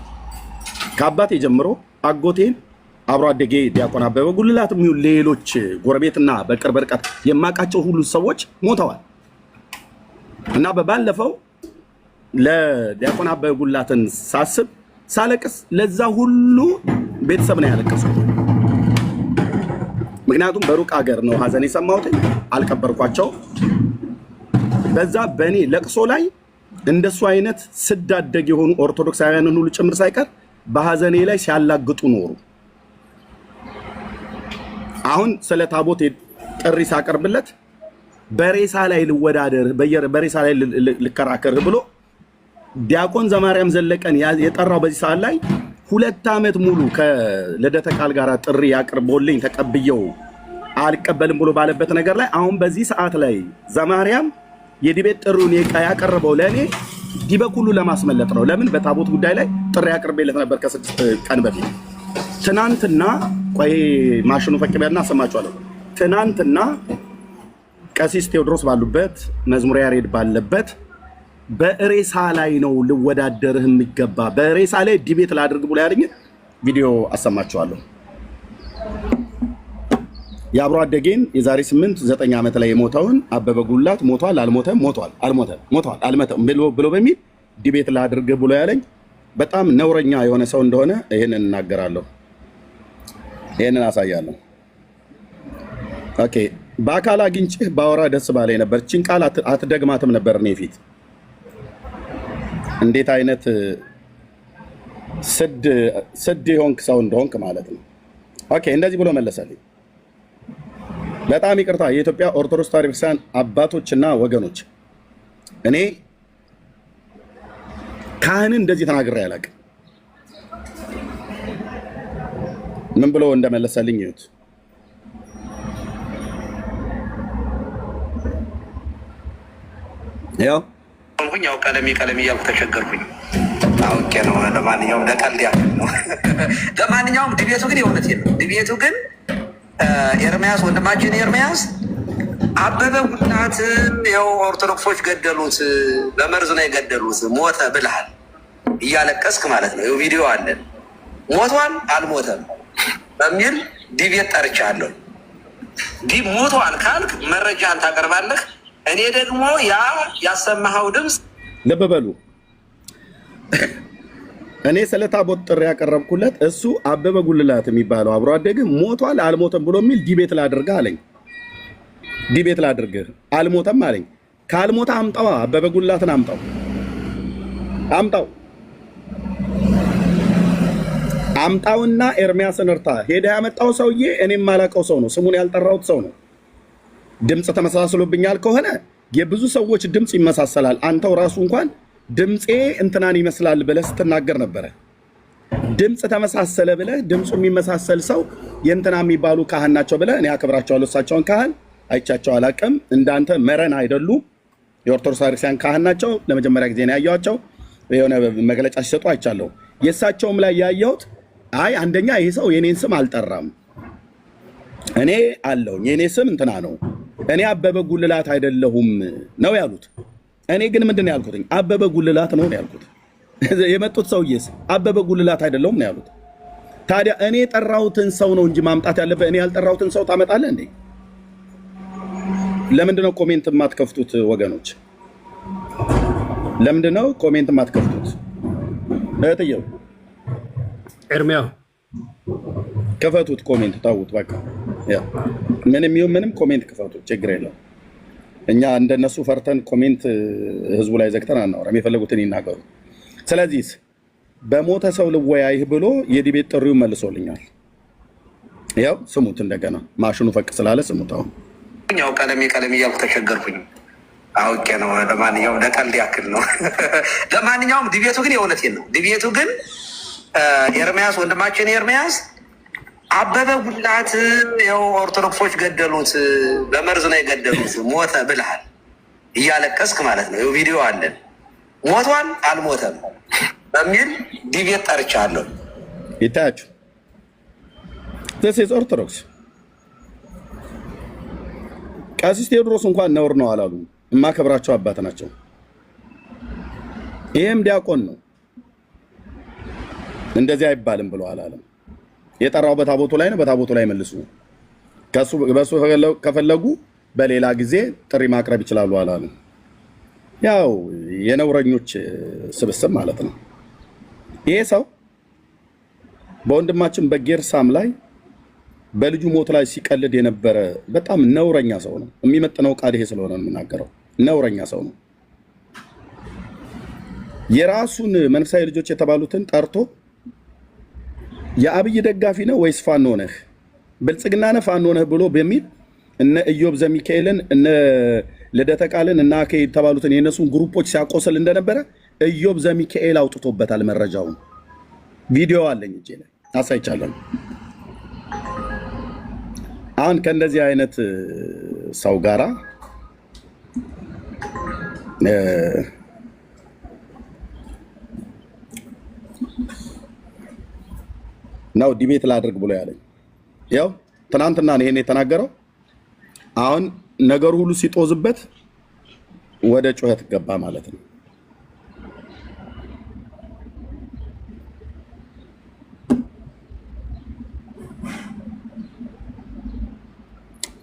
ከአባቴ ጀምሮ አጎቴን አብሮ አደጌ ዲያቆን አበበ ጉልላት የሚሆን ሌሎች ጎረቤትና በቅርብ ርቀት የማውቃቸው ሁሉ ሰዎች ሞተዋል እና በባለፈው ለዲያቆን አበበ ጉልላትን ሳስብ ሳለቅስ ለዛ ሁሉ ቤተሰብ ነው ያለቀስኩት። ምክንያቱም በሩቅ ሀገር ነው ሀዘን የሰማሁት፣ አልቀበርኳቸው። በዛ በእኔ ለቅሶ ላይ እንደሱ አይነት ስዳደግ የሆኑ ኦርቶዶክሳውያንን ሁሉ ጭምር ሳይቀር በሀዘኔ ላይ ሲያላግጡ ኖሩ። አሁን ስለ ታቦት ጥሪ ሳቀርብለት በሬሳ ላይ ልወዳደር በሬሳ ላይ ልከራከር ብሎ ዲያቆን ዘማርያም ዘለቀን የጠራው በዚህ ሰዓት ላይ 2 ዓመት ሙሉ ከልደተ ቃል ጋር ጥሪ ያቀርቦልኝ ተቀብየው አልቀበልም ብሎ ባለበት ነገር ላይ አሁን በዚህ ሰዓት ላይ ዘማርያም የዲቤት ጥሩን ያቀረበው ለኔ ዲበኩሉ ለማስመለጥ ነው። ለምን በታቦት ጉዳይ ላይ ጥሪ ያቀርበለት ነበር ከ6 ቀን በፊት። ትናንትና ቆይ ማሽኑ ፈቅበልና አሰማችኋለሁ። ትናንትና ቀሲስ ቴዎድሮስ ባሉበት መዝሙር ያሬድ ባለበት በሬሳ ላይ ነው ልወዳደርህ የሚገባ በሬሳ ላይ ዲቤት ላድርግ ብሎ ያለኝ ቪዲዮ አሰማችኋለሁ። የአብሮ አደጌን የዛሬ 8-9 ዓመት ላይ የሞተውን አበበ ጉልላት ሞቷል አልሞተም ብሎ በሚል ዲቤት ላድርግ ብሎ ያለኝ በጣም ነውረኛ የሆነ ሰው እንደሆነ ይሄንን እናገራለሁ፣ ይሄንን አሳያለሁ። ኦኬ በአካል አግኝቼህ ባወራ ደስ ባለኝ ነበር። እቺን ቃል አትደግማትም ነበር እኔ ፊት። እንዴት አይነት ስድ የሆንክ ሰው እንደሆንክ ማለት ነው። ኦኬ እንደዚህ ብሎ መለሰልኝ። በጣም ይቅርታ የኢትዮጵያ ኦርቶዶክስ ተዋሕዶ ቤተክርስቲያን አባቶችና ወገኖች፣ እኔ ካህንን እንደዚህ ተናግሬ አላውቅም። ምን ብሎ እንደመለሰልኝ ይሁት ያው ቀለሜ እያልኩ ተቸገርኩኝ። አውቄ ነው። ለማንኛውም ለቀልድ ያክል ነው። ለማንኛውም ድቤቱ ግን የእውነቴን ነው። ድቤቱ ግን ኤርሚያስ ወንድማችን ኤርሚያስ አበበ ጉልላት ያው ኦርቶዶክሶች ገደሉት፣ በመርዝ ነው የገደሉት፣ ሞተ ብልሃል እያለቀስክ ማለት ነው። ይኸው ቪዲዮ አለን። ሞቷል አልሞተም በሚል ዲቤት ጠርቻለሁ። ሞቷል ካልክ መረጃን ታቀርባለህ። እኔ ደግሞ ያሰማኸው ድምፅ ልብ በሉ። እኔ ስለ ታቦት ጥሪ ያቀረብኩለት እሱ አበበ ጉልላት የሚባለው አብሮ አደግ ሞቷል አልሞተም ብሎ የሚል ዲቤት ላድርግ አለኝ። ዲቤት ላድርግ አልሞተም አለኝ። ካልሞተ አምጣው፣ አበበ ጉልላትን አምጣውና ኤርሚያስን እርታ። ሄደ ያመጣው ሰውዬ እኔም ማላቀው ሰው ነው፣ ስሙን ያልጠራሁት ሰው ነው። ድምፅ ተመሳስሎብኛል ከሆነ የብዙ ሰዎች ድምፅ ይመሳሰላል። አንተው ራሱ እንኳን ድምፄ እንትናን ይመስላል ብለህ ስትናገር ነበረ። ድምፅ ተመሳሰለ ብለህ ድምፁ የሚመሳሰል ሰው የእንትና የሚባሉ ካህን ናቸው ብለህ እኔ አክብራቸዋለሁ። እሳቸውን ካህን አይቻቸው አላቅም። እንዳንተ መረን አይደሉም። የኦርቶዶክስ ክርስቲያን ካህን ናቸው። ለመጀመሪያ ጊዜ ነው ያየኋቸው። የሆነ መግለጫ ሲሰጡ አይቻለሁ። የእሳቸውም ላይ ያየሁት አይ አንደኛ ይህ ሰው የኔን ስም አልጠራም፣ እኔ አለው የኔ ስም እንትና ነው፣ እኔ አበበ ጉልላት አይደለሁም ነው ያሉት። እኔ ግን ምንድን ነው ያልኩት? አበበ ጉልላት ነው ያልኩት። የመጡት ሰውዬስ አበበ ጉልላት አይደለሁም ነው ያሉት። ታዲያ እኔ የጠራሁትን ሰው ነው እንጂ ማምጣት ያለበት፣ እኔ ያልጠራሁትን ሰው ታመጣለህ እንዴ? ለምንድነው ኮሜንት የማትከፍቱት ወገኖች? ለምንድነው ኮሜንት የማትከፍቱት? እህትየው ኤርሚያው ክፈቱት፣ ኮሜንት ታውት። በቃ ያ ምንም ይሁን ምንም ኮሜንት ክፈቱት፣ ችግር የለውም። እኛ እንደነሱ ፈርተን ኮሜንት ህዝቡ ላይ ዘግተን አናወራም። የፈለጉትን ይናገሩ። ስለዚህ በሞተ ሰው ልወያይህ ብሎ የዲቤት ጥሪውን መልሶልኛል። ያው ስሙት፣ እንደገና ማሽኑ ፈቅ ስላለ ስሙት። አሁን ያው ቀለሜ እያልኩ ተቸገርኩኝ። አውቄ ነው። ለማንኛውም ለቀልድ ያክል ነው። ለማንኛውም ዲቤቱ ግን የእውነቴን ነው። ዲቤቱ ግን ኤርሚያስ ወንድማችን ኤርሚያስ አበበ ጉልላት ያው ኦርቶዶክሶች ገደሉት፣ በመርዝ ነው የገደሉት፣ ሞተ ብልሃል እያለቀስክ ማለት ነው። ይኸው ቪዲዮ አለን። ሞቷል አልሞተም በሚል ዲቤት ጠርቻለሁ። ይታያችሁ። ኦርቶዶክስ ቀሲስ ቴዎድሮስ እንኳን ነውር ነው አላሉ። የማከብራቸው አባት ናቸው። ይሄም ዲያቆን ነው። እንደዚህ አይባልም ብሎ አላለም። የጠራው በታቦቱ ላይ ነው። በታቦቱ ላይ መልሱ። በሱ ከፈለጉ በሌላ ጊዜ ጥሪ ማቅረብ ይችላሉ አላለም። ያው የነውረኞች ስብስብ ማለት ነው። ይሄ ሰው በወንድማችን በጌርሳም ላይ በልጁ ሞት ላይ ሲቀልድ የነበረ በጣም ነውረኛ ሰው ነው። የሚመጥነው ቃል ይሄ ስለሆነ ነው የምናገረው። ነውረኛ ሰው ነው። የራሱን መንፈሳዊ ልጆች የተባሉትን ጠርቶ የአብይ ደጋፊ ነው ወይስ ፋኖ ነህ፣ ብልጽግና ነህ ፋኖ ነህ ብሎ በሚል እነ ኢዮብ ዘሚካኤልን እነ ልደተ ቃልን እና አኬ የተባሉትን የነሱን ግሩፖች ሲያቆስል እንደነበረ ኢዮብ ዘሚካኤል አውጥቶበታል መረጃውን። ቪዲዮ አለኝ እጄ ላይ አሳይቻለሁ። አሁን ከእንደዚህ አይነት ሰው ጋራ ነው ዲቤት ላድርግ ብሎ ያለኝ። ያው ትናንትና ነው ይሄን የተናገረው። አሁን ነገሩ ሁሉ ሲጦዝበት ወደ ጩኸት ገባ ማለት ነው።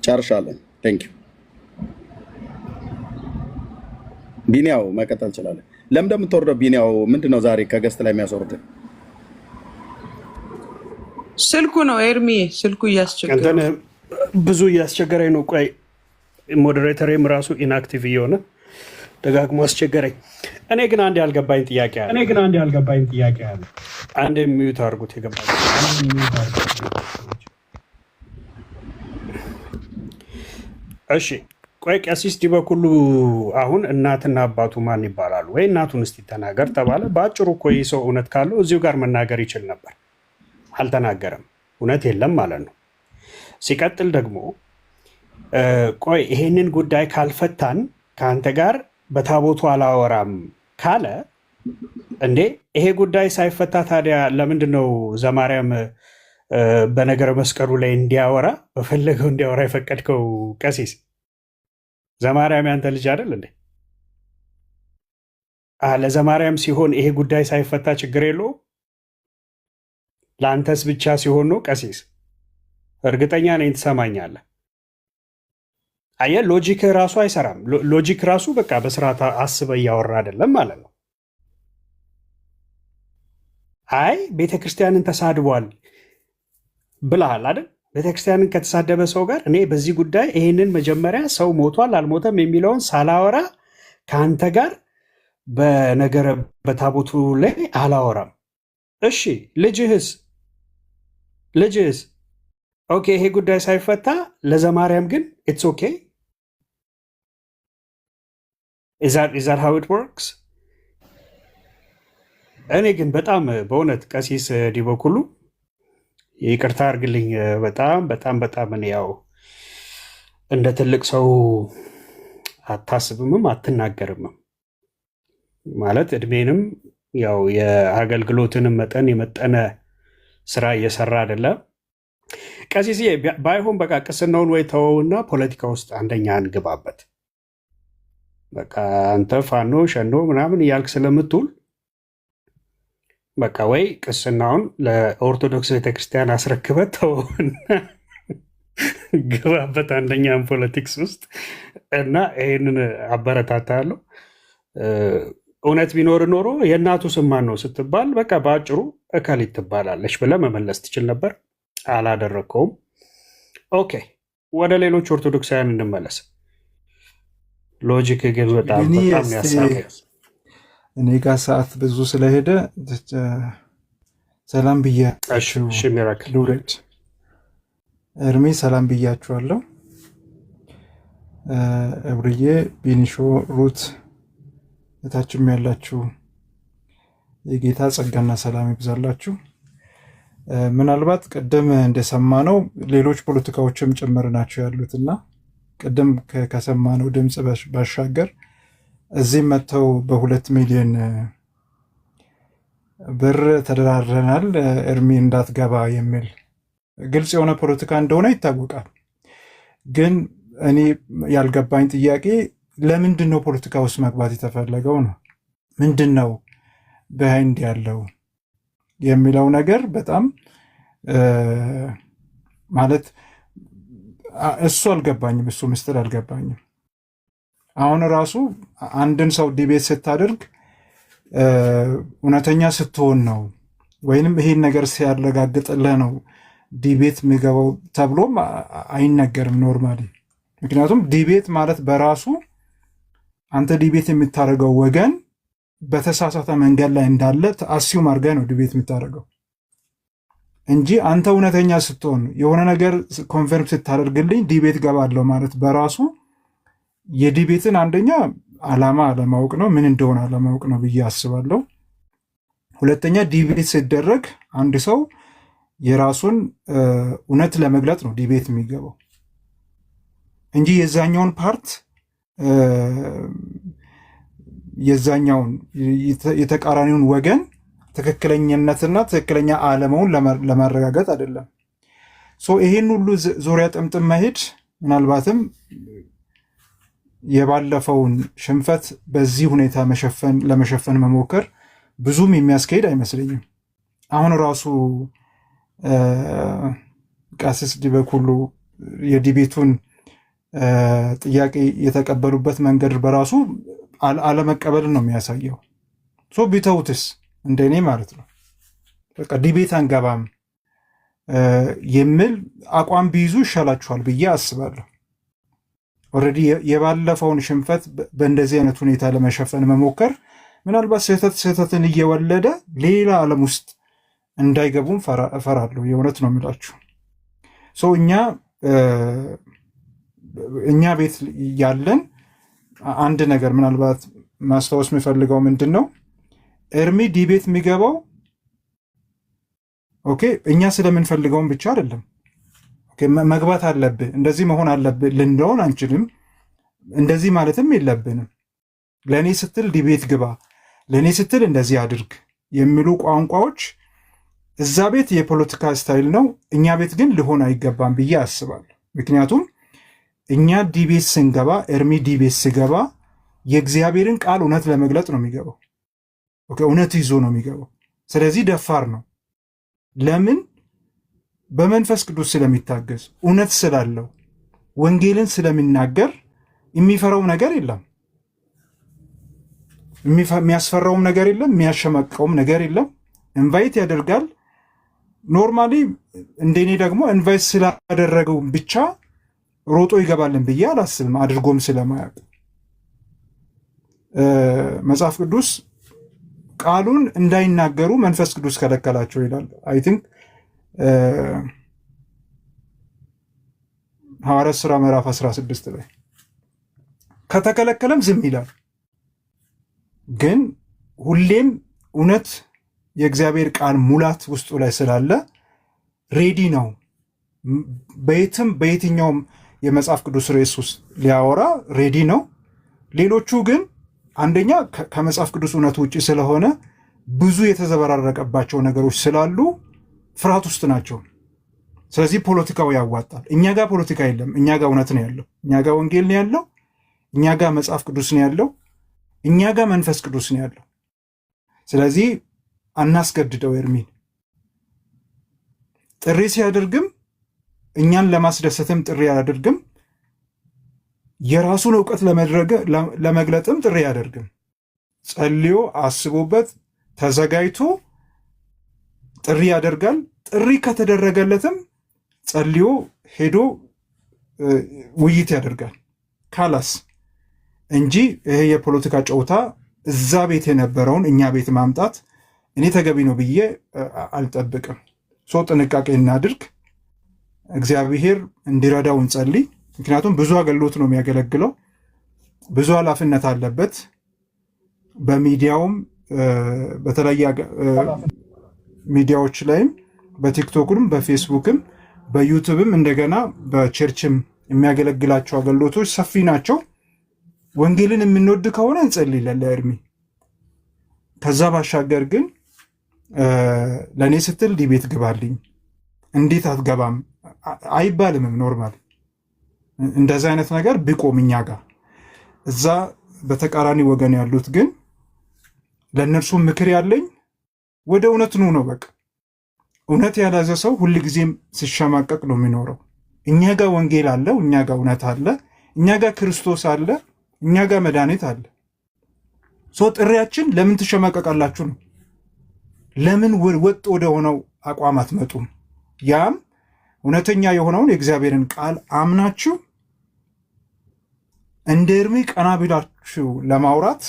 ጨርሻለሁ። ቴንክ ዩ ቢኒያው መቀጠል እንችላለን። ለምን እንደምትወርደው ቢኒያው ምንድነው ዛሬ ከገስት ላይ የሚያስወርድ? ስልኩ ነው ኤርሚ፣ ስልኩ እያስቸገረ ብዙ እያስቸገረኝ ነው። ቆይ ሞዴሬተሬም ራሱ ኢንአክቲቭ እየሆነ ደጋግሞ አስቸገረኝ። እኔ ግን አንድ ያልገባኝ ጥያቄ አለ። አንድ የሚዩት አድርጉት የገባኝ። እሺ ቆይ ቀሲስ ዲበኩሉ አሁን እናትና አባቱ ማን ይባላሉ? ወይ እናቱን እስቲ ተናገር ተባለ። በአጭሩ እኮ ይህ ሰው እውነት ካለው እዚሁ ጋር መናገር ይችል ነበር። አልተናገረም። እውነት የለም ማለት ነው። ሲቀጥል ደግሞ ቆይ ይሄንን ጉዳይ ካልፈታን ከአንተ ጋር በታቦቱ አላወራም ካለ እንዴ ይሄ ጉዳይ ሳይፈታ ታዲያ ለምንድን ነው ዘማርያም በነገረ መስቀሉ ላይ እንዲያወራ በፈለገው እንዲያወራ የፈቀድከው? ቀሲስ ዘማርያም ያንተ ልጅ አይደል እንዴ? ለዘማርያም ሲሆን ይሄ ጉዳይ ሳይፈታ ችግር የለውም። ለአንተስ ብቻ ሲሆን ነው? ቀሲስ እርግጠኛ ነኝ ትሰማኛለህ። አየህ ሎጂክ ራሱ አይሰራም። ሎጂክ ራሱ በቃ በስርዓት አስበህ እያወራ አይደለም ማለት ነው። አይ ቤተክርስቲያንን ተሳድቧል ብለሃል አይደል? ቤተክርስቲያንን ከተሳደበ ሰው ጋር እኔ በዚህ ጉዳይ ይህንን መጀመሪያ ሰው ሞቷል አልሞተም የሚለውን ሳላወራ ከአንተ ጋር በነገረ በታቦቱ ላይ አላወራም። እሺ ልጅህስ ኦኬ፣ ይሄ ጉዳይ ሳይፈታ ለዘማርያም ግን ኢትስ ኦኬ። ኢዝ ዛት ሃው ኢት ወርክስ? እኔ ግን በጣም በእውነት ቀሲስ ዲበኩሉ ይቅርታ አድርግልኝ። በጣም እኔ ያው እንደ ትልቅ ሰው አታስብምም አትናገርምም ማለት እድሜንም ያው የአገልግሎትንም መጠን የመጠነ ስራ እየሰራ አይደለም። ቀሲስዬ ባይሆን በቃ ቅስናውን ወይ ተወውና ፖለቲካ ውስጥ አንደኛ እንግባበት። በቃ አንተ ፋኖ ሸኖ ምናምን እያልክ ስለምትውል በቃ ወይ ቅስናውን ለኦርቶዶክስ ቤተክርስቲያን አስረክበት ተወውና ግባበት አንደኛም ፖለቲክስ ውስጥ እና ይህንን አበረታታለሁ። እውነት ቢኖር ኖሮ የእናቱ ስም ማን ነው ስትባል በቃ በአጭሩ እከሊት ትባላለች ብለህ መመለስ ትችል ነበር። አላደረግከውም። ኦኬ፣ ወደ ሌሎች ኦርቶዶክሳውያን እንመለስ። ሎጂክ ግን በጣም ያሳብ። እኔ ጋር ሰዓት ብዙ ስለሄደ ሰላም ብያችሁ ልውረድ። እርሜ ሰላም ብያችኋለሁ። እብርዬ፣ ቢኒሾ፣ ሩት እታችም ያላችሁ የጌታ ጸጋና ሰላም ይብዛላችሁ። ምናልባት ቅድም እንደሰማነው ሌሎች ፖለቲካዎችም ጭምር ናቸው ያሉትና ቅድም ከሰማነው ድምፅ ባሻገር እዚህም መጥተው በ2 ሚሊዮን ብር ተደራድረናል እርሚ እንዳትገባ የሚል ግልጽ የሆነ ፖለቲካ እንደሆነ ይታወቃል። ግን እኔ ያልገባኝ ጥያቄ ለምንድን ነው ፖለቲካ ውስጥ መግባት የተፈለገው ነው? ምንድን ነው በሃይንድ ያለው የሚለው ነገር በጣም ማለት እሱ አልገባኝም። እሱ ምስጢር አልገባኝም። አሁን ራሱ አንድን ሰው ዲቤት ስታደርግ እውነተኛ ስትሆን ነው ወይንም ይሄን ነገር ሲያረጋግጥልህ ነው ዲቤት የሚገባው ተብሎም አይነገርም ኖርማሊ። ምክንያቱም ዲቤት ማለት በራሱ አንተ ዲቤት የምታደርገው ወገን በተሳሳተ መንገድ ላይ እንዳለ አሲዩም አድርገህ ነው ዲቤት የምታደርገው እንጂ አንተ እውነተኛ ስትሆን የሆነ ነገር ኮንፈርም ስታደርግልኝ ዲቤት ገባለሁ ማለት በራሱ የዲቤትን አንደኛ ዓላማ አለማወቅ ነው፣ ምን እንደሆነ አለማወቅ ነው ብዬ አስባለሁ። ሁለተኛ ዲቤት ሲደረግ አንድ ሰው የራሱን እውነት ለመግለጥ ነው ዲቤት የሚገባው እንጂ የዛኛውን ፓርት የዛኛውን የተቃራኒውን ወገን ትክክለኛነትና ትክክለኛ አለመውን ለማረጋገጥ አይደለም። ይሄን ሁሉ ዙሪያ ጥምጥም መሄድ ምናልባትም የባለፈውን ሽንፈት በዚህ ሁኔታ ለመሸፈን መሞከር ብዙም የሚያስኬድ አይመስለኝም። አሁን ራሱ ቀሲስ ዲበኩሉ የዲቤቱን ጥያቄ የተቀበሉበት መንገድ በራሱ አለመቀበልን ነው የሚያሳየው። ቢተውትስ እንደኔ ማለት ነው በቃ ዲቤት አንገባም የሚል አቋም ቢይዙ ይሻላችኋል ብዬ አስባለሁ። ኦልሬዲ የባለፈውን ሽንፈት በእንደዚህ አይነት ሁኔታ ለመሸፈን መሞከር ምናልባት ስህተትን እየወለደ ሌላ ዓለም ውስጥ እንዳይገቡም እፈራለሁ። የእውነት ነው የሚላችሁ። እኛ ቤት ያለን አንድ ነገር ምናልባት ማስታወስ የሚፈልገው ምንድን ነው፣ ኤርሚ ዲቤት የሚገባው እኛ ስለምንፈልገውን ብቻ አይደለም። መግባት አለብህ እንደዚህ መሆን አለብህ ልንለውን አንችልም። እንደዚህ ማለትም የለብንም። ለእኔ ስትል ዲቤት ግባ፣ ለእኔ ስትል እንደዚህ አድርግ የሚሉ ቋንቋዎች እዛ ቤት የፖለቲካ ስታይል ነው። እኛ ቤት ግን ሊሆን አይገባም ብዬ አስባለሁ። ምክንያቱም እኛ ዲቤት ስንገባ፣ ኤርሚ ዲቤት ስገባ የእግዚአብሔርን ቃል እውነት ለመግለጥ ነው የሚገባው። እውነት ይዞ ነው የሚገባው። ስለዚህ ደፋር ነው። ለምን? በመንፈስ ቅዱስ ስለሚታገዝ፣ እውነት ስላለው፣ ወንጌልን ስለሚናገር የሚፈራው ነገር የለም። የሚያስፈራውም ነገር የለም። የሚያሸማቀውም ነገር የለም። ኢንቫይት ያደርጋል። ኖርማሊ እንደኔ ደግሞ ኢንቫይት ስላደረገው ብቻ ሮጦ ይገባልን ብዬ አላስብም። አድርጎም ስለማያውቅ መጽሐፍ ቅዱስ ቃሉን እንዳይናገሩ መንፈስ ቅዱስ ከለከላቸው ይላል። አይ ቲንክ ሐዋርያት ሥራ ምዕራፍ 16 ላይ ከተከለከለም ዝም ይላል። ግን ሁሌም እውነት የእግዚአብሔር ቃል ሙላት ውስጡ ላይ ስላለ ሬዲ ነው በየትኛውም የመጽሐፍ ቅዱስ ርዕስ ውስጥ ሊያወራ ሬዲ ነው። ሌሎቹ ግን አንደኛ ከመጽሐፍ ቅዱስ እውነት ውጭ ስለሆነ ብዙ የተዘበራረቀባቸው ነገሮች ስላሉ ፍርሃት ውስጥ ናቸው። ስለዚህ ፖለቲካው ያዋጣል። እኛ ጋር ፖለቲካ የለም። እኛ ጋር እውነት ነው ያለው። እኛ ጋር ወንጌል ነው ያለው። እኛ ጋር መጽሐፍ ቅዱስ ነው ያለው። እኛ ጋር መንፈስ ቅዱስ ነው ያለው። ስለዚህ አናስገድደው። ኤርሚን ጥሪ ሲያደርግም እኛን ለማስደሰትም ጥሪ አያደርግም። የራሱን እውቀት ለመግለጥም ጥሪ አያደርግም። ጸልዮ አስቦበት ተዘጋጅቶ ጥሪ ያደርጋል። ጥሪ ከተደረገለትም ጸልዮ ሄዶ ውይይት ያደርጋል ካላስ እንጂ ይሄ የፖለቲካ ጨውታ እዛ ቤት የነበረውን እኛ ቤት ማምጣት እኔ ተገቢ ነው ብዬ አልጠብቅም። ጥንቃቄ እናድርግ። እግዚአብሔር እንዲረዳው እንጸልይ። ምክንያቱም ብዙ አገልግሎት ነው የሚያገለግለው፣ ብዙ ኃላፊነት አለበት። በሚዲያውም በተለያየ ሚዲያዎች ላይም በቲክቶክም በፌስቡክም በዩቱብም እንደገና በቸርችም የሚያገለግላቸው አገልግሎቶች ሰፊ ናቸው። ወንጌልን የምንወድ ከሆነ እንጸልይለን ለኤርሚ። ከዛ ባሻገር ግን ለእኔ ስትል ዲቤት ግባልኝ እንዴት አትገባም አይባልምም። ኖርማል እንደዚህ አይነት ነገር ቢቆም እኛ ጋር እዛ በተቃራኒ ወገን ያሉት ግን ለእነርሱ ምክር ያለኝ ወደ እውነት ኑ ነው። በቃ እውነት ያልያዘ ሰው ሁልጊዜም ሲሸማቀቅ ነው የሚኖረው። እኛ ጋር ወንጌል አለ፣ እኛ ጋር እውነት አለ፣ እኛ ጋር ክርስቶስ አለ፣ እኛ ጋር መድኃኒት አለ። ሰው ጥሪያችን ለምን ትሸማቀቃላችሁ ነው። ለምን ወጥ ወደ ሆነው አቋም አትመጡም? ያም እውነተኛ የሆነውን የእግዚአብሔርን ቃል አምናችሁ እንደ ኤርሚ ቀና ብላችሁ ለማውራት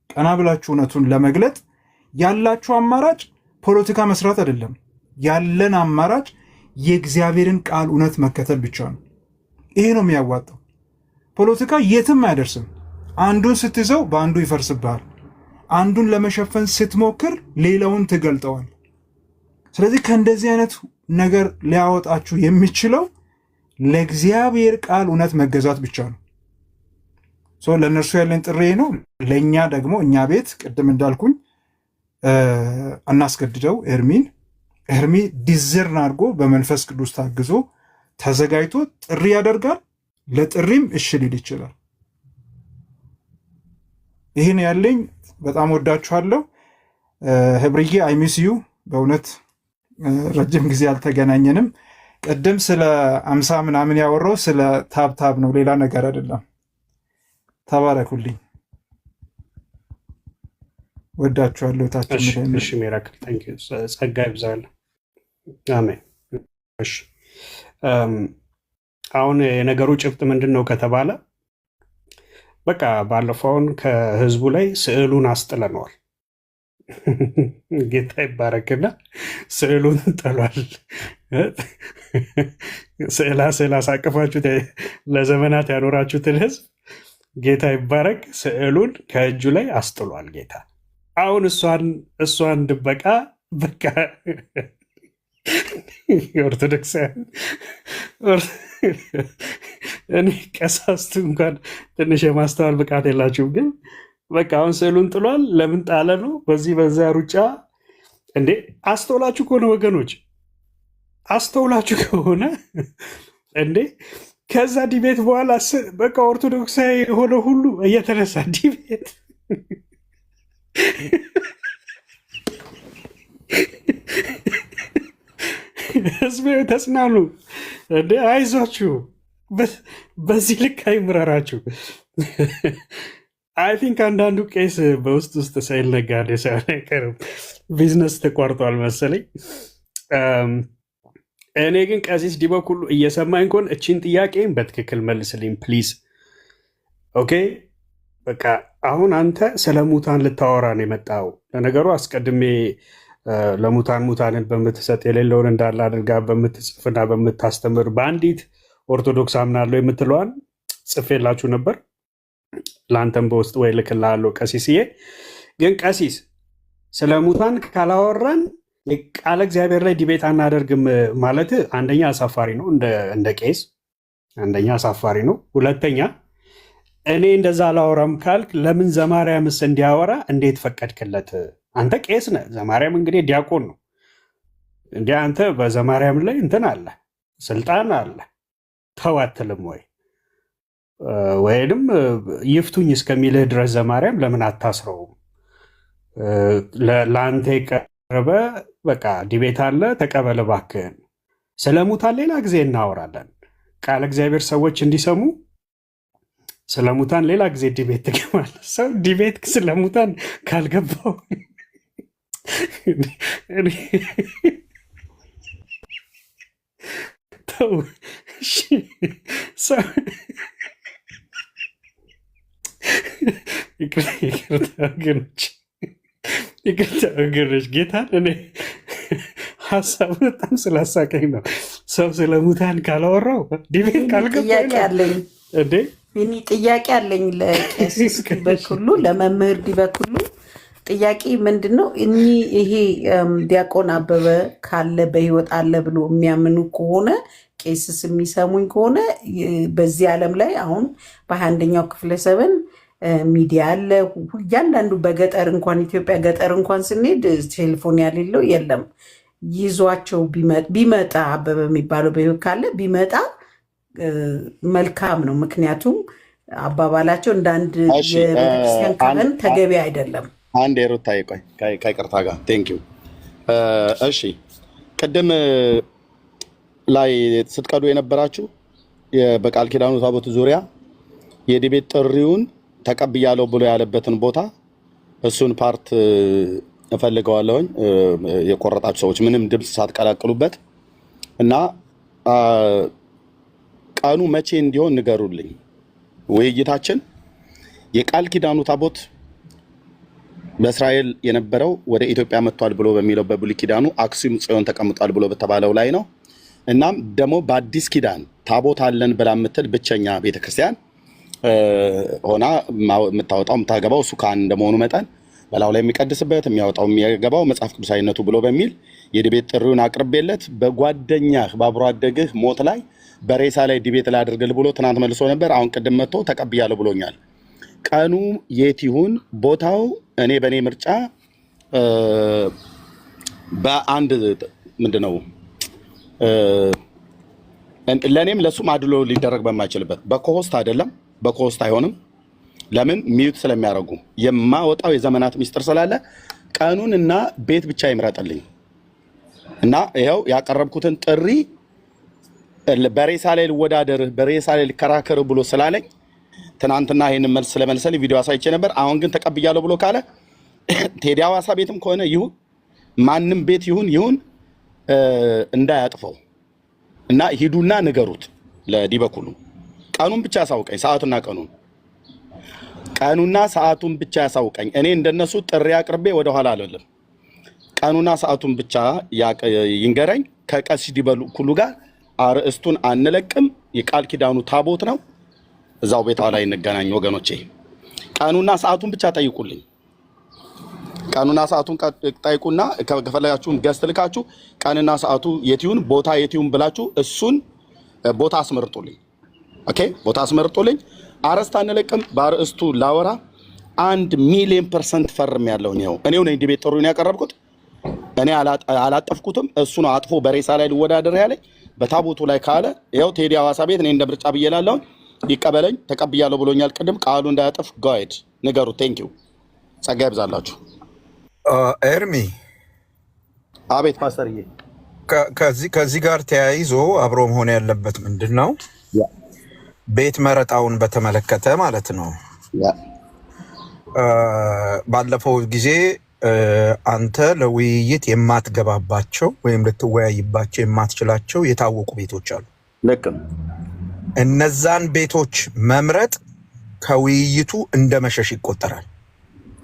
ቀና ብላችሁ እውነቱን ለመግለጥ ያላችሁ አማራጭ ፖለቲካ መስራት አይደለም። ያለን አማራጭ የእግዚአብሔርን ቃል እውነት መከተል ብቻ ነው። ይሄ ነው የሚያዋጣው። ፖለቲካ የትም አያደርስም። አንዱን ስትይዘው በአንዱ ይፈርስብሃል። አንዱን ለመሸፈን ስትሞክር ሌላውን ትገልጠዋል። ስለዚህ ከእንደዚህ አይነት ነገር ሊያወጣችሁ የሚችለው ለእግዚአብሔር ቃል እውነት መገዛት ብቻ ነው። ለእነርሱ ያለን ጥሪ ነው። ለእኛ ደግሞ እኛ ቤት ቅድም እንዳልኩኝ እናስገድደው ኤርሚ ዲዘርን አድርጎ በመንፈስ ቅዱስ ታግዞ ተዘጋጅቶ ጥሪ ያደርጋል። ለጥሪም እሺ ሊል ይችላል። ይህን ያለኝ። በጣም ወዳችኋለሁ። ህብርዬ አይሚስዩ በእውነት ረጅም ጊዜ አልተገናኘንም። ቅድም ስለ 50 ምናምን ያወራው ስለ ታብታብ ነው፣ ሌላ ነገር አይደለም። ተባረኩልኝ። ወዳችኋለሁ። ታችን እሺ ሚራክል ታንክ ዩ። ጸጋ ይብዛል። አሜን። እሺ አሁን የነገሩ ጭብጥ ምንድን ነው ከተባለ በቃ ባለፈውን ከህዝቡ ላይ ስዕሉን አስጥለነዋል። ጌታ ይባረክና ስዕሉን ጥሏል። ስዕል አሳቅፋችሁት ለዘመናት ያኖራችሁትን ህዝብ ጌታ ይባረክ፣ ስዕሉን ከእጁ ላይ አስጥሏል ጌታ። አሁን እሷን ድበቃ በቃ የኦርቶዶክሳውያን እኔ ቀሳስቱ እንኳን ትንሽ የማስተዋል ብቃት የላችሁም፣ ግን በቃ አሁን ስዕሉን ጥሏል። ለምን ጣለ ነው? በዚህ በዛ ሩጫ እንዴ! አስተውላችሁ ከሆነ ወገኖች፣ አስተውላችሁ ከሆነ እንዴ ከዛ ዲቤት በኋላ በቃ ኦርቶዶክሳዊ የሆነ ሁሉ እየተነሳ ዲቤት ህዝቤ ተጽናኑ እንዴ! አይዟችሁ፣ በዚህ ልክ አይምረራችሁ። አይ ቲንክ አንዳንዱ ቄስ በውስጥ ሳይል ነጋዴ ሳይሆን አይቀርም፣ ቢዝነስ ተቋርጧል መሰለኝ። እኔ ግን ቀሲስ ዲበኩሉ እየሰማኝ ከሆነ እቺን ጥያቄን በትክክል መልስልኝ ፕሊዝ። ኦኬ በቃ አሁን አንተ ስለ ሙታን ልታወራ ነው የመጣው። ለነገሩ አስቀድሜ ሙታንን በምትሰጥ የሌለውን እንዳለ አድርጋ በምትጽፍና በምታስተምር በአንዲት ኦርቶዶክስ አምናለሁ የምትለዋን ጽፌላችሁ ነበር። ለአንተም በውስጥ ወይ ልክልሃለሁ ቀሲስዬ። ግን ቀሲስ ስለ ሙታን ካላወራን ቃለ እግዚአብሔር ላይ ዲቤት አናደርግም ማለት አንደኛ አሳፋሪ ነው፣ እንደ ቄስ አንደኛ አሳፋሪ ነው። ሁለተኛ እኔ እንደዛ አላወራም ካልክ ለምን ዘማርያምስ እንዲያወራ እንዴት ፈቀድክለት? አንተ ቄስ ነህ፣ ዘማርያም እንግዲህ ዲያቆን ነው። እንዲህ አንተ በዘማርያም ላይ እንትን አለ፣ ስልጣን አለ፣ ተው አትልም ወይ? ወይንም ይፍቱኝ እስከሚልህ ድረስ ዘማርያም ለምን አታስረውም? ለአንተ የቀረበ በቃ ዲቤት አለ፣ ተቀበል እባክህን። ስለ ሙታን ሌላ ጊዜ እናወራለን። ቃለ እግዚአብሔር ሰዎች እንዲሰሙ ስለ ሙታን ሌላ ጊዜ ዲቤት ትገባለህ። ሰው ዲቤት ስለ ሙታን ካልገባው ተው ይቅርታ ወገኖች፣ ጌታን እኔ ሀሳብ በጣም ስላሳቀኝ ነው። ሰው ስለ ሙታን ካላወራው ዲቤት ካልገባው እንዴ ጥያቄ አለኝ ለቄስ ዲበኩሉ፣ ለመምህር ዲበኩሉ ጥያቄ ምንድን ነው? ይሄ ዲያቆን አበበ ካለ በህይወት አለ ብሎ የሚያምኑ ከሆነ ቄስስ የሚሰሙኝ ከሆነ በዚህ ዓለም ላይ አሁን በ21ኛው ክፍለ ዘመን ሚዲያ አለ። እያንዳንዱ በገጠር እንኳን ኢትዮጵያ ገጠር እንኳን ስንሄድ ቴሌፎን ያሌለው የለም። ይዟቸው ቢመጣ አበበ የሚባለው በህይወት ካለ ቢመጣ መልካም ነው። ምክንያቱም አባባላቸው እንደ አንድ የቤተክርስቲያን ካህን ተገቢ አይደለም። አንድ የሩታዬ ቆይ ከይቅርታ ጋር ቴንክ ዩ። እሺ ቅድም ላይ ስትቀዱ የነበራችሁ በቃል ኪዳኑ ታቦት ዙሪያ የዲቤት ጥሪውን ተቀብያለሁ ብሎ ያለበትን ቦታ እሱን ፓርት እፈልገዋለሁኝ የቆረጣችሁ ሰዎች ምንም ድምፅ ሳትቀላቅሉበት እና ቀኑ መቼ እንዲሆን ንገሩልኝ። ውይይታችን የቃል ኪዳኑ ታቦት በእስራኤል የነበረው ወደ ኢትዮጵያ መጥቷል ብሎ በሚለው በብሉይ ኪዳኑ አክሱም ጽዮን ተቀምጧል ብሎ በተባለው ላይ ነው። እናም ደግሞ በአዲስ ኪዳን ታቦት አለን ብላ የምትል ብቸኛ ቤተክርስቲያን ሆና የምታወጣው የምታገባው እሱ ካህን እንደመሆኑ መጠን በላው ላይ የሚቀድስበት የሚያወጣው የሚያገባው መጽሐፍ ቅዱሳዊነቱ ብሎ በሚል የዲቤት ጥሪውን አቅርቤለት በጓደኛህ በአብሮ አደግህ ሞት ላይ በሬሳ ላይ ዲቤት ላይ አድርግል ብሎ ትናንት መልሶ ነበር። አሁን ቅድም መጥቶ ተቀብያለሁ ብሎኛል። ቀኑ የት ይሁን ቦታው እኔ በእኔ ምርጫ በአንድ ምንድነው ለእኔም ለሱም አድሎ ሊደረግ በማይችልበት በኮሆስት አይደለም፣ በኮሆስት አይሆንም። ለምን ሚዩት ስለሚያደርጉ የማወጣው የዘመናት ሚስጥር ስላለ ቀኑን እና ቤት ብቻ ይምረጥልኝ እና ይኸው ያቀረብኩትን ጥሪ በሬሳ ላይ ልወዳደርህ በሬሳ ላይ ልከራከር ብሎ ስላለኝ ትናንትና ይሄንን መልስ ስለመለሰልኝ ቪዲዮ አሳይቼ ነበር። አሁን ግን ተቀብያለሁ ብሎ ካለ ቴዲ አዋሳ ቤትም ከሆነ ይሁን ማንም ቤት ይሁን እንዳያጥፈው እና ሂዱና ንገሩት ለዲበኩሉ ቀኑን ብቻ ያሳውቀኝ፣ ቀኑና ሰዓቱን ብቻ ያሳውቀኝ። እኔ እንደነሱ ጥሪ አቅርቤ ወደ ኋላ አልልም። ቀኑና ሰዓቱን ብቻ ይንገረኝ። ከቀሲስ ዲበኩሉ ጋር አርእስቱን አንለቅም። የቃል ኪዳኑ ታቦት ነው። እዛው ቤቷ ላይ እንገናኝ ወገኖቼ። ቀኑና ሰዓቱን ብቻ ጠይቁልኝ። ቀኑና ሰዓቱን ጠይቁና ከፈለጋችሁም ገስት ልካችሁ ቀንና ሰዓቱ የትዩን ቦታ የትዩን ብላችሁ እሱን ቦታ አስመርጡልኝ። ኦኬ ቦታ አስመርጡልኝ። አረስታ አንለቅም። በአርእስቱ ላወራ 1,000,000% ፈርም ያለው ነው። እኔው ነኝ ዲቤት ጥሩን ያቀረብኩት። እኔ አላጠፍኩትም። እሱ ነው አጥፎ በሬሳ ላይ ልወዳደር ያለኝ። በታቦቱ ላይ ካለ ያው ቴዲ አዋሳ ቤት እኔ እንደ ምርጫ ብዬላለሁ። ይቀበለኝ። ተቀብያለሁ ብሎኛል። ቅድም ቃሉ እንዳያጠፍ ጋይድ ንገሩ። ቴንክ ዩ ጸጋ ይብዛላችሁ። ኤርሚ አቤት ፓስተርዬ። ከዚህ ጋር ተያይዞ አብሮ መሆን ያለበት ምንድን ነው? ቤት መረጣውን በተመለከተ ማለት ነው። ባለፈው ጊዜ አንተ ለውይይት የማትገባባቸው ወይም ልትወያይባቸው የማትችላቸው የታወቁ ቤቶች አሉ። ልክ ነው። እነዛን ቤቶች መምረጥ ከውይይቱ እንደ መሸሽ ይቆጠራል።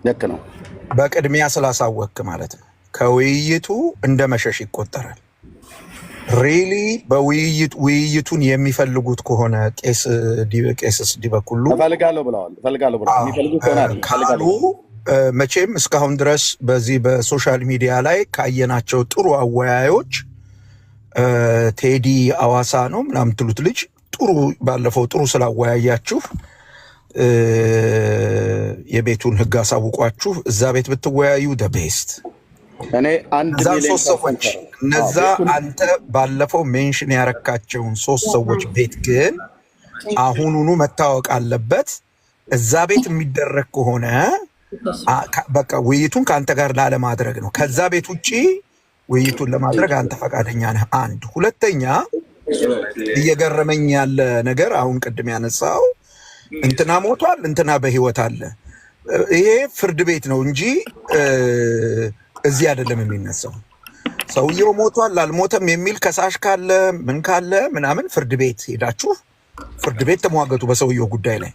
ልክ ነው። በቅድሚያ ስላሳወቅክ ማለት ነው። ከውይይቱ እንደ መሸሽ ይቆጠራል። ሪሊ ውይይቱን የሚፈልጉት ከሆነ ቄስስ ዲበኩሉ እፈልጋለሁ ብለዋል። ካሉ መቼም እስካሁን ድረስ በዚህ በሶሻል ሚዲያ ላይ ካየናቸው ጥሩ አወያዮች ቴዲ አዋሳ ነው ምናምን ትሉት ልጅ ጥሩ ባለፈው ጥሩ ስላወያያችሁ የቤቱን ሕግ አሳውቋችሁ እዛ ቤት ብትወያዩ ደ ቤስት። እኔ አንድ ሚሊዮን ሰዎች እነዛ አንተ ባለፈው ሜንሽን ያረካቸውን 3 ሰዎች ቤት ግን አሁኑኑ መታወቅ አለበት። እዛ ቤት የሚደረግ ከሆነ በቃ ውይይቱን ከአንተ ጋር ላለማድረግ ነው። ከዛ ቤት ውጪ ውይይቱን ለማድረግ አንተ ፈቃደኛ ነህ? አንድ። ሁለተኛ እየገረመኝ ያለ ነገር አሁን ቅድም ያነሳው እንትና ሞቷል እንትና በህይወት አለ። ይሄ ፍርድ ቤት ነው እንጂ እዚህ አይደለም የሚነሳው። ሰውየው ሞቷል አልሞተም የሚል ከሳሽ ካለ ምን ካለ ምናምን ፍርድ ቤት ሄዳችሁ ፍርድ ቤት ተሟገቱ በሰውየው ጉዳይ ላይ።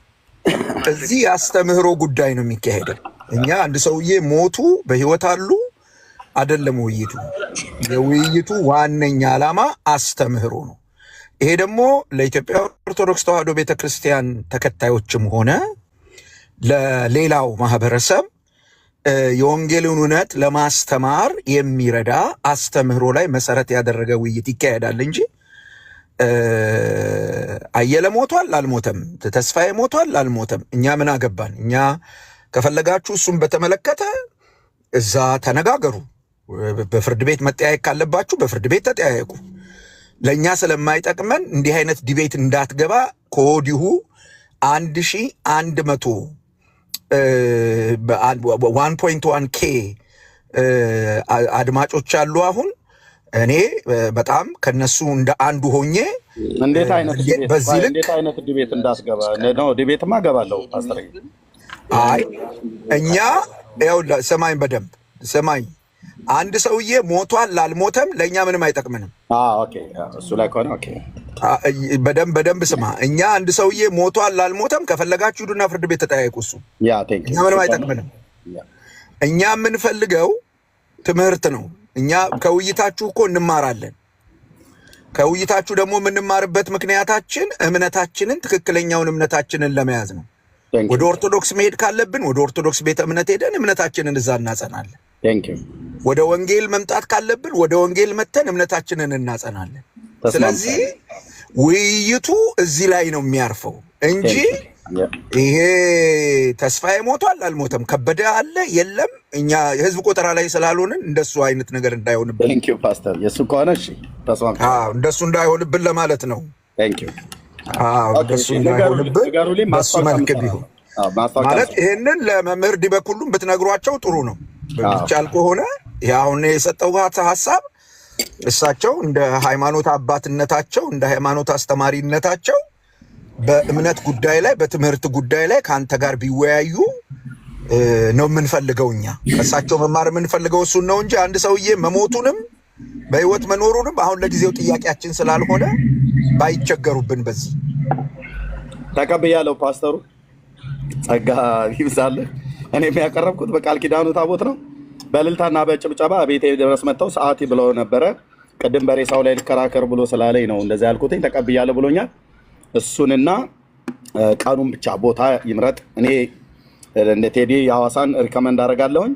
እዚህ የአስተምህሮ ጉዳይ ነው የሚካሄደው። እኛ አንድ ሰውዬ ሞቱ በህይወት አሉ አይደለም ውይይቱ። የውይይቱ ዋነኛ ዓላማ አስተምህሮ ነው። ይሄ ደግሞ ለኢትዮጵያ ኦርቶዶክስ ተዋሕዶ ቤተክርስቲያን ተከታዮችም ሆነ ለሌላው ማህበረሰብ የወንጌልን እውነት ለማስተማር የሚረዳ አስተምህሮ ላይ መሰረት ያደረገ ውይይት ይካሄዳል እንጂ አየለ ሞቷል አልሞተም፣ ተስፋዬ ሞቷል አልሞተም፣ እኛ ምን አገባን? እኛ ከፈለጋችሁ እሱን በተመለከተ እዛ ተነጋገሩ። በፍርድ ቤት መጠያየቅ ካለባችሁ በፍርድ ቤት ተጠያየቁ። ለእኛ ስለማይጠቅመን እንዲህ አይነት ዲቤት እንዳትገባ ከወዲሁ 1100 1.1K አድማጮች አሉ አሁን። እኔ በጣም ከነሱ እንደ አንዱ ሆኜ እንዴት አይነት ዲቤት እንዳስገባ ነው። ዲቤትማ ገባለሁ ፓስተር። አይ እኛ ያው ሰማኝ፣ በደንብ ሰማኝ። አንድ ሰውዬ ሞቷል ላልሞተም ለእኛ ምንም አይጠቅምንም። ኦኬ፣ እሱ ላይ ከሆነ ኦኬ፣ በደንብ ስማ። እኛ አንድ ሰውዬ ሞቷል ላልሞተም ከፈለጋችሁ ሂዱና ፍርድ ቤት ተጠያየቁ። እሱ እኛ ምንም አይጠቅምንም። እኛ የምንፈልገው ትምህርት ነው። እኛ ከውይይታችሁ እኮ እንማራለን። ከውይይታችሁ ደግሞ የምንማርበት ምክንያታችን እምነታችንን፣ ትክክለኛውን እምነታችንን ለመያዝ ነው። ወደ ኦርቶዶክስ መሄድ ካለብን ወደ ኦርቶዶክስ ቤተ እምነት ሄደን እምነታችንን እዛ እናጸናለን። ወደ ወንጌል መምጣት ካለብን ወደ ወንጌል መተን እምነታችንን እናጸናለን። ስለዚህ ውይይቱ እዚህ ላይ ነው የሚያርፈው እንጂ ይሄ ተስፋዬ ሞቷል አልሞተም፣ ከበደ አለ የለም፣ እኛ የህዝብ ቆጠራ ላይ ስላልሆንን እንደሱ አይነት ነገር እንዳይሆንብን ፓስተር፣ የሱ ከሆነ እሺ እንደሱ እንዳይሆንብን ለማለት ነው። እንደሱ እንዳይሆንብን በሱ መልክ ቢሆን ማለት ይሄንን ለመምህር ዲበኩሉም ብትነግሯቸው ጥሩ ነው። ብቻል ከሆነ ያሁን የሰጠው ሐሳብ እሳቸው እንደ ሃይማኖት አባትነታቸው እንደ ሃይማኖት አስተማሪነታቸው በእምነት ጉዳይ ላይ በትምህርት ጉዳይ ላይ ካንተ ጋር ቢወያዩ ነው የምንፈልገው። እኛ ከእሳቸው መማር የምንፈልገው እሱን ነው እንጂ አንድ ሰውዬ መሞቱንም በህይወት መኖሩንም አሁን ለጊዜው ጥያቄያችን ስላልሆነ ባይቸገሩብን በዚህ ተቀብያለሁ። ፓስተሩ ጸጋ ይብዛልህ። እኔ የሚያቀርብኩት በቃል ኪዳኑ ታቦት ነው። በእልልታና በጭብጨባ ቤቴ ድረስ መጥተው ሰዓት ብለው ነበረ። ቅድም በሬሳው ላይ ልከራከር ብሎ ስላለኝ ነው እንደዛ ያልኩትኝ። ተቀብያለሁ ብሎኛል። እሱንና ቀኑን ብቻ ቦታ ይምረጥ። እኔ እንደ ቴዲ ሐዋሳን ሪከመንድ አደርጋለሁኝ።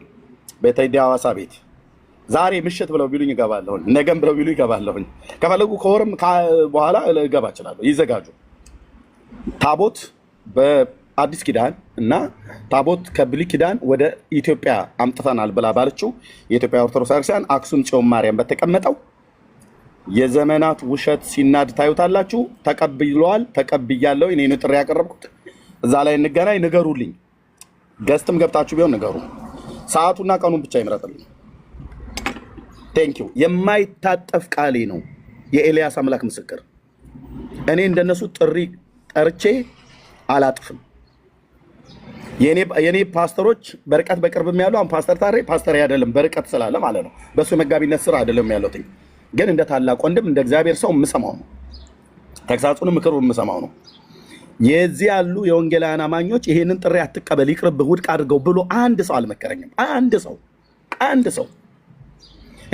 በቴዲ ሐዋሳ ቤት ዛሬ ምሽት ብለው ቢሉኝ እገባለሁኝ፣ ነገም ብለው ቢሉኝ እገባለሁኝ። ከፈለጉ ከወርም በኋላ እገባ እችላለሁ። ይዘጋጁ። ታቦት በአዲስ ኪዳን እና ታቦት ከብሉይ ኪዳን ወደ ኢትዮጵያ አምጥተናል ብላ ባለችው የኢትዮጵያ ኦርቶዶክስ ክርስቲያን አክሱም ጽዮን ማርያም በተቀመጠው የዘመናት ውሸት ሲናድ ታዩታላችሁ። ተቀብለዋል፣ ተቀብያለሁ። እኔ ነው ጥሪ ያቀረብኩት። እዛ ላይ እንገናኝ። ንገሩልኝ። ገስትም ገብታችሁ ቢሆን ንገሩ። ሰዓቱና ቀኑን ብቻ ይምረጥልኝ። ቴንኪው። የማይታጠፍ ቃሌ ነው። የኤልያስ አምላክ ምስክር። እኔ እንደነሱ ጥሪ ጠርቼ አላጥፍም። የኔ ፓስተሮች በርቀት በቅርብም ያሉ አሁን ፓስተር ታሬ ፓስተር አይደለም በርቀት ስላለ ማለት ነው። በሱ መጋቢነት ስራ አይደለም ያለሁት፣ ግን እንደ ታላቅ ወንድም እንደ እግዚአብሔር ሰው የምሰማው ነው። ተግሳጹንም ምክሩን የምሰማው ነው። የዚህ ያሉ የወንጌላውያን አማኞች ይሄንን ጥሪ አትቀበል፣ ይቅርብህ፣ ውድቅ አድርገው ብሎ አንድ ሰው አልመከረኝም። አንድ ሰው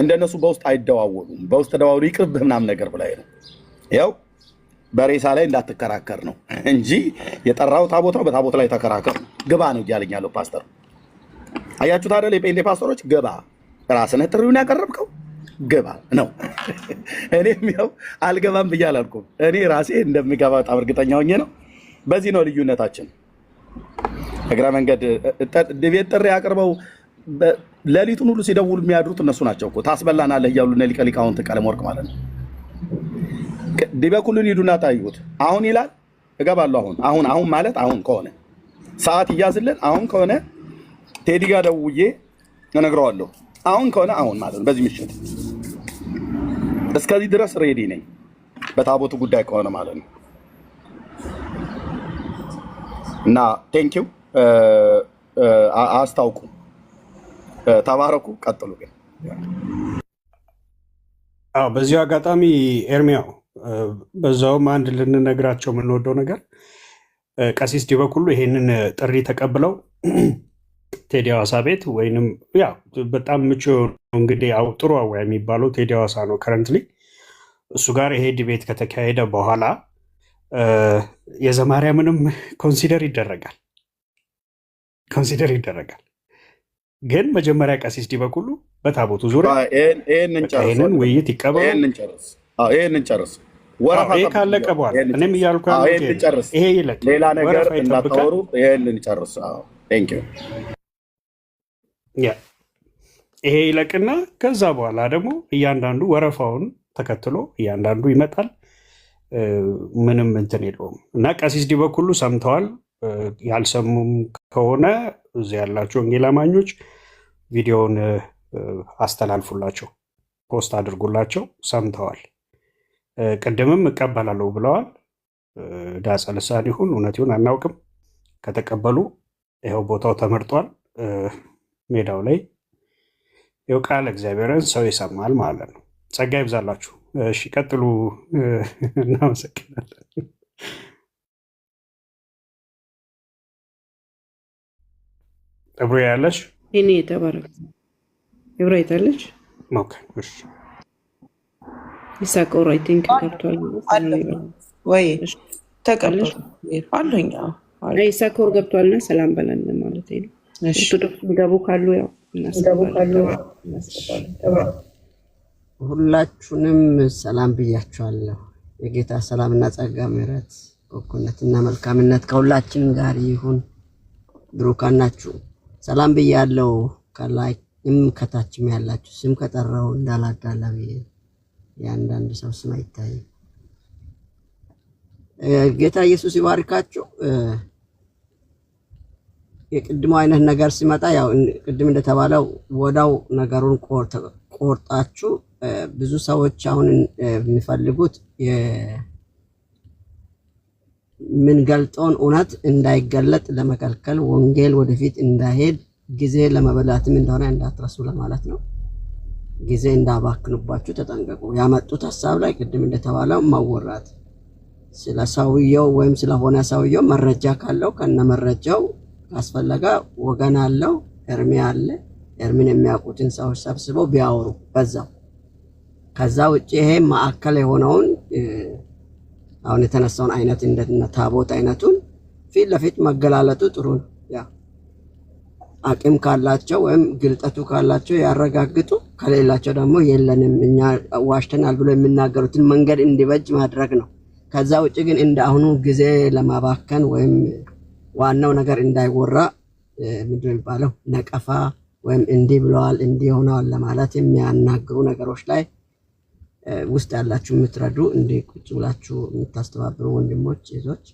እንደነሱ በውስጥ አይደዋወሉም። በውስጥ ተደዋውሉ ይቅርብህ ምናምን ነገር ብላይ ነው። ያው በሬሳ ላይ እንዳትከራከር ነው እንጂ የጠራው ታቦት ነው። በታቦት ላይ ተከራከር ግባ ነው እያለኝ ያለው ፓስተር። አያችሁት አይደል? የጴንጤ ፓስተሮች ግባ፣ ራስነህ ጥሪውን ያቀረብከው ግባ ነው። እኔም ያው አልገባም ብዬ አላልኩም። እኔ ራሴ እንደሚገባ በጣም እርግጠኛ ሆኜ ነው። በዚህ ነው ልዩነታችን። እግረ መንገድ ቤት ጥሪ አቅርበው ሌሊቱን ሁሉ ሲደውሉ የሚያድሩት እነሱ ናቸው እኮ። ታስበላናለህ እያሉ እነ ሊቀ ሊቃውንት ቀለመወርቅ ማለት ነው። ዲበኩሉን ሂዱና ታዩት። አሁን ይላል እገባለሁ። አሁን ማለት አሁን ከሆነ ሰዓት እያዝልን፣ አሁን ከሆነ ቴዲ ጋር ደውዬ እነግረዋለሁ። አሁን ከሆነ አሁን ማለት ነው። በዚህ ምሽት እስከዚህ ድረስ ሬዲ ነኝ። በታቦቱ ጉዳይ ከሆነ ማለት ነው። እና ቴንኪው አስታውቁ። ተባረኩ። ቀጥሉ። ግን በዚሁ አጋጣሚ ኤርሚያው በዛውም አንድ ልንነግራቸው የምንወደው ነገር ቀሲስ ዲበኩሉ ይሄንን ጥሪ ተቀብለው ቴዲ ሐዋሳ ቤት ወይንም ያው በጣም ምቹ እንግዲህ ጥሩ አወያ የሚባለው ቴዲ ሐዋሳ ነው ከረንትሊ። እሱ ጋር ይሄ ዲቤት ከተካሄደ በኋላ የዘማርያምንም ኮንሲደር ይደረጋል። ግን መጀመሪያ ቀሲስ ዲበኩሉ በታቦቱ ዙሪያ ይህንን ውይይት ይቀበሉ። ይህንን ጨርስ። ይሄ ካለቀ በኋላ እኔም እያልኩ ይሄ ይለቅ፣ ሌላ ነገር እንዳታወሩ። ይህንን ጨርስ። ይሄ ይለቅና ከዛ በኋላ ደግሞ እያንዳንዱ ወረፋውን ተከትሎ እያንዳንዱ ይመጣል። ምንም እንትን የለውም እና ቀሲስ ዲበኩሉ ሰምተዋል። ያልሰሙም ከሆነ እዚህ ያላችሁ ወንጌል አማኞች ቪዲዮውን አስተላልፉላቸው፣ ፖስት አድርጉላቸው። ሰምተዋል። ቅድምም እቀበላለሁ ብለዋል። ዳጸ ልሳን ይሁን እውነት ይሁን አናውቅም። ከተቀበሉ ይኸው ቦታው ተመርጧል። ሜዳው ላይ ይኸው ቃል እግዚአብሔርን ሰው ይሰማል ማለት ነው። ጸጋ ይብዛላችሁ። እሺ ቀጥሉ። እናመሰግናለን። እብሮ ያለሽ እኔ የተባረክ እብሮ አይታለች። ኦኬ እሺ ይሳቆር አይ ቲንክ ገብቷል ወይ ተቀበል አለኛ አይ ይሳቆር ገብቷልና ሰላም በለን ማለት ነው። እሺ ገቡ ካሉ ያው ሁላችሁንም ሰላም ብያችኋለሁ። የጌታ ሰላምና ጸጋ ምሕረት በጎነትና መልካምነት ከሁላችን ጋር ይሁን። ብሩካን ናችሁ። ሰላም ብያለሁ። ከላይም ከታችም ያላችሁ ስም ከጠራው እንዳላዳላ ብዬ የአንዳንድ ሰው ስም አይታይም። ጌታ ኢየሱስ ይባርካችሁ። የቅድሞ አይነት ነገር ሲመጣ ያው ቅድም እንደተባለው ወዳው ነገሩን ቆርጣችሁ ብዙ ሰዎች አሁን የሚፈልጉት የምንገልጠውን እውነት እንዳይገለጥ ለመከልከል ወንጌል ወደፊት እንዳይሄድ ጊዜ ለመበላትም እንደሆነ እንዳትረሱ ለማለት ነው። ጊዜ እንዳባክኑባችሁ ተጠንቀቁ። ያመጡት ሐሳብ ላይ ቅድም እንደተባለው ማወራት ስለ ሰውየው ወይም ስለሆነ ሰውየው መረጃ ካለው ከነ መረጃው አስፈለጋ ወገን አለው ኤርሚ አለ። ኤርሚን የሚያውቁትን ሰዎች ሰብስበው ቢያወሩ በዛው። ከዛ ውጪ ይሄ ማዕከል የሆነውን አሁን የተነሳውን አይነት እንደ ታቦት አይነቱን ፊት ለፊት መገላለጡ ጥሩ ነው። ያ አቅም ካላቸው ወይም ግልጠቱ ካላቸው ያረጋግጡ፣ ከሌላቸው ደግሞ የለንም እኛ ዋሽተናል ብሎ የሚናገሩትን መንገድ እንዲበጅ ማድረግ ነው። ከዛ ውጪ ግን እንደ አሁኑ ጊዜ ለማባከን ወይም ዋናው ነገር እንዳይወራ ምንድን ይባለው ነቀፋ ወይም እንዲህ ብለዋል እንዲህ ሆነዋል ለማለት የሚያናግሩ ነገሮች ላይ ውስጥ ያላችሁ የምትረዱ እንደ ቁጭ ብላችሁ የምታስተባብሩ ወንድሞች እህቶች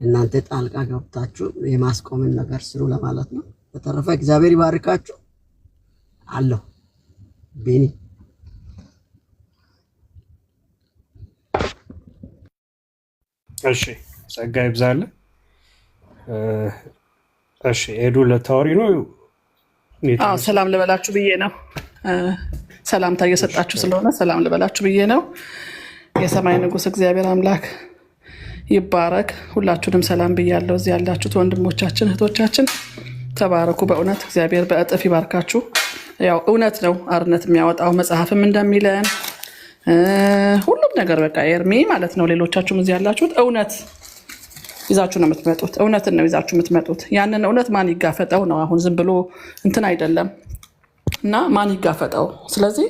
እናንተ ጣልቃ ገብታችሁ የማስቆምን ነገር ስሩ ለማለት ነው። በተረፈ እግዚአብሔር ይባርካችሁ አለሁ። ቤኒ እሺ ጸጋ ይብዛል። እሺ ኤዱ ለታወሪ ነው። ሰላም ልበላችሁ ብዬ ነው። ሰላምታ እየሰጣችሁ ስለሆነ ሰላም ልበላችሁ ብዬ ነው። የሰማይ ንጉስ እግዚአብሔር አምላክ ይባረክ። ሁላችሁንም ሰላም ብያለሁ። እዚህ ያላችሁት ወንድሞቻችን እህቶቻችን ተባረኩ። በእውነት እግዚአብሔር በእጥፍ ይባርካችሁ። ያው እውነት ነው አርነት የሚያወጣው መጽሐፍም እንደሚለን ሁሉም ነገር በቃ ኤርሚ ማለት ነው። ሌሎቻችሁም እዚህ ያላችሁት እውነት ይዛችሁ ነው የምትመጡት። እውነትን ነው ይዛችሁ የምትመጡት። ያንን እውነት ማን ይጋፈጠው ነው። አሁን ዝም ብሎ እንትን አይደለም እና ማን ይጋፈጠው። ስለዚህ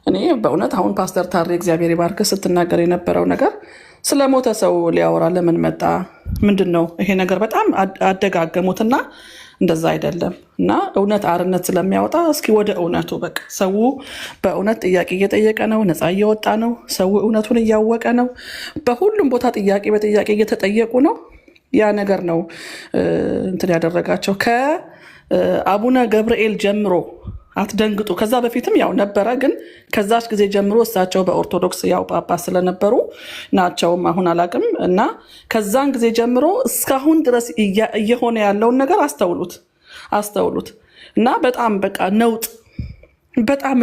እኔ በእውነት አሁን ፓስተር ታሪ እግዚአብሔር ይባርክ ስትናገር የነበረው ነገር ስለ ሞተ ሰው ሊያወራ ለምን መጣ? ምንድን ነው ይሄ ነገር? በጣም አደጋገሙትና እንደዛ አይደለም እና እውነት አርነት ስለሚያወጣ እስኪ ወደ እውነቱ በቃ ሰው በእውነት ጥያቄ እየጠየቀ ነው። ነፃ እየወጣ ነው። ሰው እውነቱን እያወቀ ነው። በሁሉም ቦታ ጥያቄ በጥያቄ እየተጠየቁ ነው። ያ ነገር ነው እንትን ያደረጋቸው ከአቡነ ገብርኤል ጀምሮ። አትደንግጡ። ከዛ በፊትም ያው ነበረ፣ ግን ከዛች ጊዜ ጀምሮ እሳቸው በኦርቶዶክስ ያው ጳጳስ ስለነበሩ ናቸውም አሁን አላቅም እና ከዛን ጊዜ ጀምሮ እስካሁን ድረስ እየሆነ ያለውን ነገር አስተውሉት እና በጣም በቃ በጣም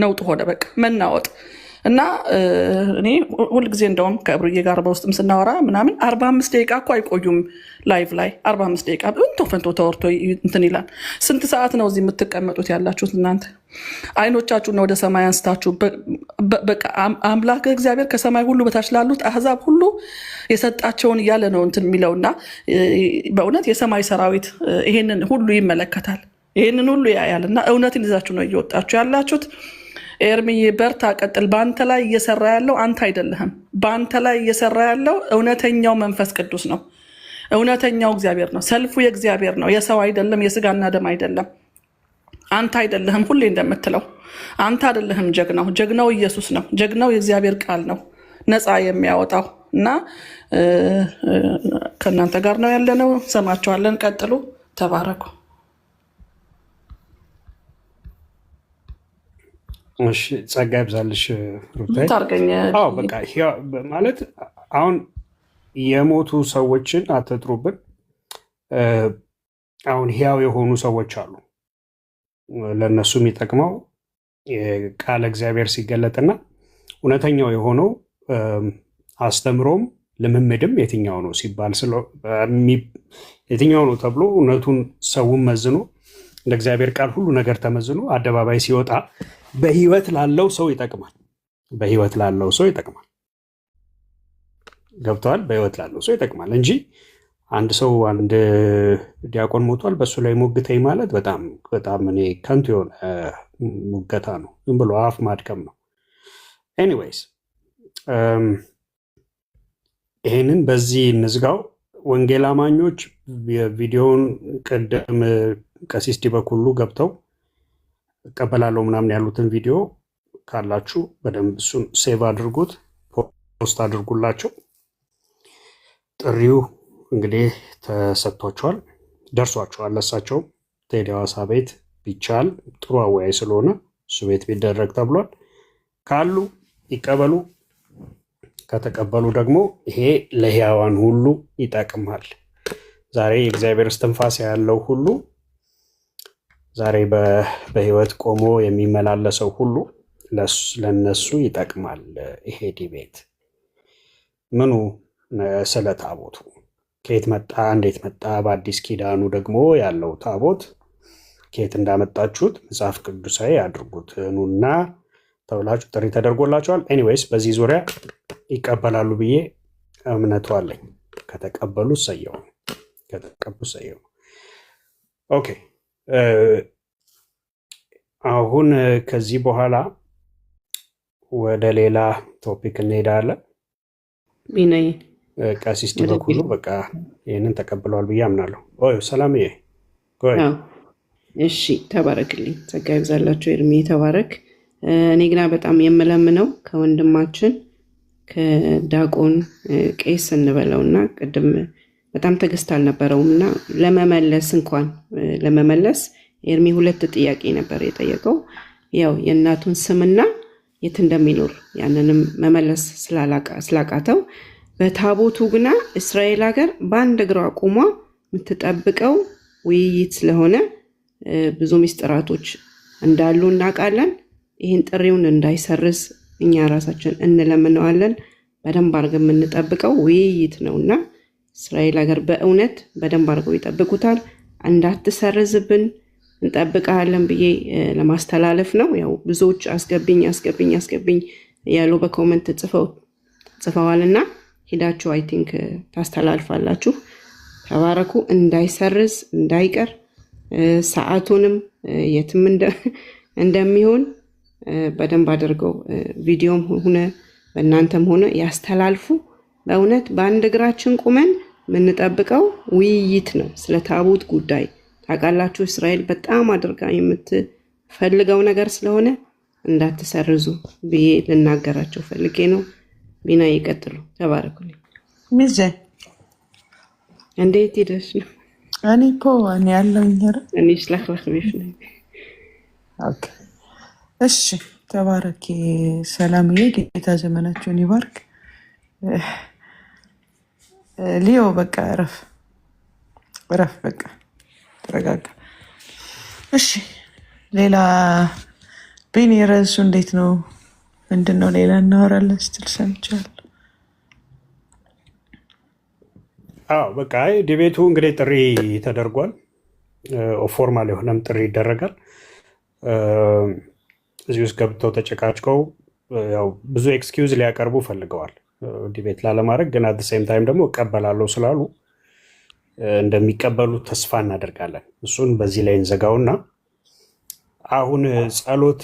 ነውጥ ሆነ። በቃ መናወጥ እና እኔ ሁልጊዜ እንደውም ከብሩዬ ጋር በውስጥም ስናወራ ምናምን 45 ደቂቃ እኮ አይቆዩም ላይቭ ላይ 45 ደቂቃ ፈንቶ ተወርቶ እንትን ይላል። ስንት ሰዓት ነው እዚህ የምትቀመጡት ያላችሁት እናንተ? አይኖቻችሁን ወደ ሰማይ አንስታችሁ በቃ አምላክ እግዚአብሔር ከሰማይ ሁሉ በታች ላሉት አህዛብ ሁሉ የሰጣቸውን እያለ ነው እንትን የሚለውና በእውነት የሰማይ ሰራዊት ይሄንን ሁሉ ይመለከታል፣ ይሄንን ሁሉ ያያልና እውነትን ይዛችሁ ነው እየወጣችሁ ያላችሁት። ኤርሚዬ በርታ፣ ቀጥል። በአንተ ላይ እየሰራ ያለው አንተ አይደለህም። በአንተ ላይ እየሰራ ያለው እውነተኛው መንፈስ ቅዱስ ነው። እውነተኛው እግዚአብሔር ነው። ሰልፉ የእግዚአብሔር ነው፣ የሰው አይደለም፣ የስጋና ደም አይደለም። አንተ አይደለህም። ሁሌ እንደምትለው አንተ አይደለህም። ጀግናው ኢየሱስ ነው። ጀግናው የእግዚአብሔር ቃል ነው ነፃ የሚያወጣው እና ከእናንተ ጋር ነው ያለነው። ሰማችኋለን። ቀጥሉ። ተባረኩ። እሺ ጸጋ ይብዛልሽ ሩታይ። አዎ በቃ ማለት አሁን የሞቱ ሰዎችን አትጥሩብን። አሁን ሕያው የሆኑ ሰዎች አሉ። ለእነሱ የሚጠቅመው ቃለ እግዚአብሔር ሲገለጥና እውነተኛው የሆነው አስተምሮም ልምምድም የትኛው ነው ሲባል የትኛው ነው ተብሎ እውነቱን ሰውን መዝኖ እንደ እግዚአብሔር ቃል ሁሉ ነገር ተመዝኖ አደባባይ ሲወጣ በህይወት ላለው ሰው ይጠቅማል። በህይወት ላለው ሰው ይጠቅማል። ገብተዋል። በህይወት ላለው ሰው ይጠቅማል እንጂ አንድ ሰው አንድ ዲያቆን ሞቷል በሱ ላይ ሞግተኝ ማለት በጣም በጣም እኔ ከንቱ የሆነ ሙገታ ነው። ዝም ብሎ አፍ ማድከም ነው። ኤኒዌይስ ይሄንን በዚህ እንዝጋው። ወንጌል አማኞች የቪዲዮውን ቅድም ቀሲስ ዲበኩሉ ገብተው እቀበላለሁ ምናምን ያሉትን ቪዲዮ ካላችሁ በደንብ እሱን ሴቭ አድርጉት፣ ፖስት አድርጉላቸው። ጥሪው እንግዲህ ተሰጥቷቸዋል፣ ደርሷቸዋል። ለሳቸው ቴዲ ሐዋሳ ቤት ቢቻል ጥሩ አወያይ ስለሆነ እሱ ቤት ቢደረግ ተብሏል። ካሉ ይቀበሉ፣ ከተቀበሉ ደግሞ ይሄ ለሕያዋን ሁሉ ይጠቅማል። ዛሬ የእግዚአብሔር እስትንፋስ ያለው ሁሉ ዛሬ በህይወት ቆሞ የሚመላለሰው ሁሉ ለነሱ ይጠቅማል። ይሄ ዲቤት ምኑ ስለ ታቦቱ ከየት መጣ እንዴት መጣ፣ በአዲስ ኪዳኑ ደግሞ ያለው ታቦት ከየት እንዳመጣችሁት መጽሐፍ ቅዱሳዊ አድርጉት ኑና ተብላችሁ ጥሪ ተደርጎላቸዋል። ኤኒዌይስ በዚህ ዙሪያ ይቀበላሉ ብዬ እምነቱ አለኝ። ከተቀበሉ ሰየው፣ ከተቀበሉ ሰየው። ኦኬ አሁን ከዚህ በኋላ ወደ ሌላ ቶፒክ እንሄዳለን። ቢናይ ቀሲስ ዲበኩሉ በቃ ይህንን ተቀብለዋል ብዬ አምናለሁ። ሰላምዬ እሺ፣ ተባረክልኝ። ጸጋ ይብዛላችሁ። ኤርሚ ተባረክ። እኔ ግና በጣም የምለምነው ከወንድማችን ከዳቆን ቄስ እንበለውና ቅድም በጣም ትዕግስት አልነበረውም እና ለመመለስ ኤርሚ 2 ጥያቄ ነበር የጠየቀው። ያው የእናቱን ስምና የት እንደሚኖር ያንንም መመለስ ስላቃተው በታቦቱ ግና እስራኤል ሀገር በአንድ እግሯ ቆሟ የምትጠብቀው ውይይት ስለሆነ ብዙ ሚስጥራቶች እንዳሉ እናውቃለን። ይህን ጥሪውን እንዳይሰርዝ እኛ ራሳችን እንለምነዋለን። በደንብ አድርገን የምንጠብቀው ውይይት ነውና እስራኤል ሀገር በእውነት በደንብ አድርገው ይጠብቁታል። እንዳትሰርዝብን እንጠብቃለን ብዬ ለማስተላለፍ ነው። ያው ብዙዎች አስገብኝ ያሉ በኮመንት ጽፈዋልና ሄዳችሁ አይ ቲንክ ታስተላልፋላችሁ። ተባረኩ። እንዳይሰርዝ እንዳይቀር ሰዓቱንም የትም እንደሚሆን በደንብ አድርገው ቪዲዮም ሆነ በእናንተም ሆነ ያስተላልፉ። በእውነት በአንድ እግራችን ቁመን የምንጠብቀው ውይይት ነው ስለ ታቦት ጉዳይ። ታውቃላችሁ እስራኤል በጣም አድርጋ የምትፈልገው ነገር ስለሆነ እንዳትሰርዙ ብዬ ልናገራቸው ፈልጌ ነው። ቢና ይቀጥሉ። ተባረኩልኝ። ሚዜ እንዴት ሄደሽ ነው? እኔ እኮ እኔ ያለውኝ እኔ ስላክላክ ቤሽ ነው። ኦኬ እሺ፣ ተባረኪ ሰላምዬ። ጌታ ዘመናችሁን ይባርክ። ሊዮ በቃ እረፍ፣ በቃ ተረጋጋ። እሺ ሌላ ቢኒ ርዕሱ እንዴት ነው? ምንድን ነው? ሌላ እናወራለን ስትል ሰምቻለሁ። በቃ ዲቤቱ እንግዲህ ጥሪ ተደርጓል። ፎርማል የሆነም ጥሪ ይደረጋል። እዚህ ውስጥ ገብተው ተጨቃጭቀው ያው ብዙ ኤክስኪውዝ ሊያቀርቡ ፈልገዋል ዲቤት ላለማድረግ፣ ግን አት ሴም ታይም ደግሞ እቀበላለሁ ስላሉ እንደሚቀበሉ ተስፋ እናደርጋለን። እሱን በዚህ ላይ እንዘጋውና አሁን ጸሎት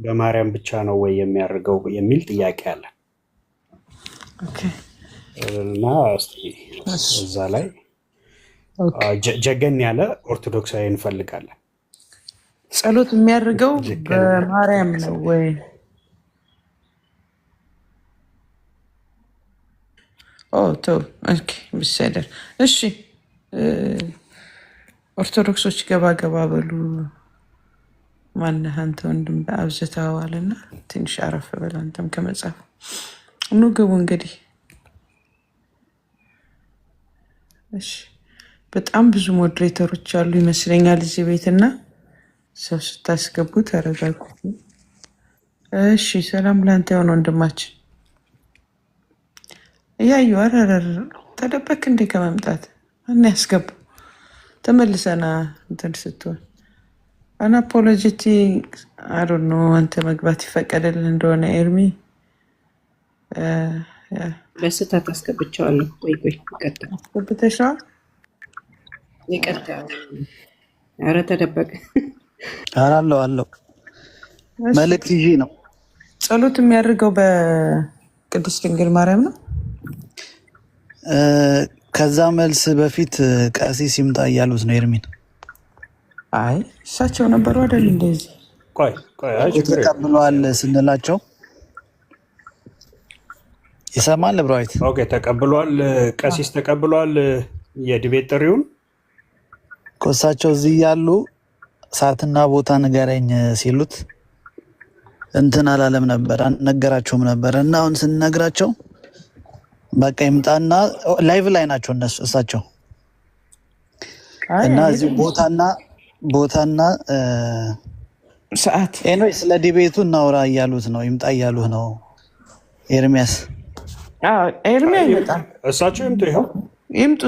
በማርያም ብቻ ነው ወይ የሚያደርገው የሚል ጥያቄ አለ እና እዛ ላይ ጀገን ያለ ኦርቶዶክሳዊ እንፈልጋለን። ጸሎት የሚያደርገው በማርያም ነው ወይ? ተው ኦኬ ብሰደር እሺ። ኦርቶዶክሶች ገባ ገባ በሉ። ማነህ አንተ ወንድም አብዝተዋልና ትንሽ አረፍ በል አንተም ከመጽሐፍ ኑ ግቡ እንግዲህ። እሺ በጣም ብዙ ሞዴሬተሮች አሉ ይመስለኛል እዚህ ቤትና ሰው ስታስገቡ ተረጋጉ። እሺ ሰላም ላንተ የሆነ ወንድማችን እያዩ አረረር ተደበክ እንዴ ከመምጣት እና ያስገቡ ተመልሰና እንትን ስትሆን አናፖሎጂቲ አሮ ነው። አንተ መግባት ይፈቀደልን እንደሆነ ኤርሚ በስህተት አስገብቼዋለሁ። ቆይ ይቀጥል። አስገብተሽዋል? ይቅርታ። ኧረ ተደበቀ። ኧረ አለው መልእክት ይዤ ነው። ጸሎት የሚያደርገው በቅድስት ድንግል ማርያም ነው። ከዛ መልስ በፊት ቀሲስ ይምጣ እያሉት ነው ኤርሚን። አይ እሳቸው ነበሩ አይደል? እንደዚህ ተቀብሏል ስንላቸው ይሰማል። ብራዊት ኦኬ ተቀብሏል። ቀሲስ ተቀብሏል የዲቤት ጥሪውን። እሳቸው እዚህ ያሉ ሰዓትና ቦታ ንገረኝ ሲሉት እንትን አላለም ነበር፣ አልነገራቸውም ነበር። እና አሁን ስንነግራቸው በቃ ይምጣና ላይቭ ላይ ናቸው እነሱ እሳቸው እና እዚህ ቦታና ሰዓት ኤኖይ ስለ ዲቤቱ እናውራ እያሉት ነው። ይምጣ እያሉት ነው ኤርሚያስ። ኤርሚ አይመጣም፣ እሳቸው ይምጡ። ይኸው ይምጡ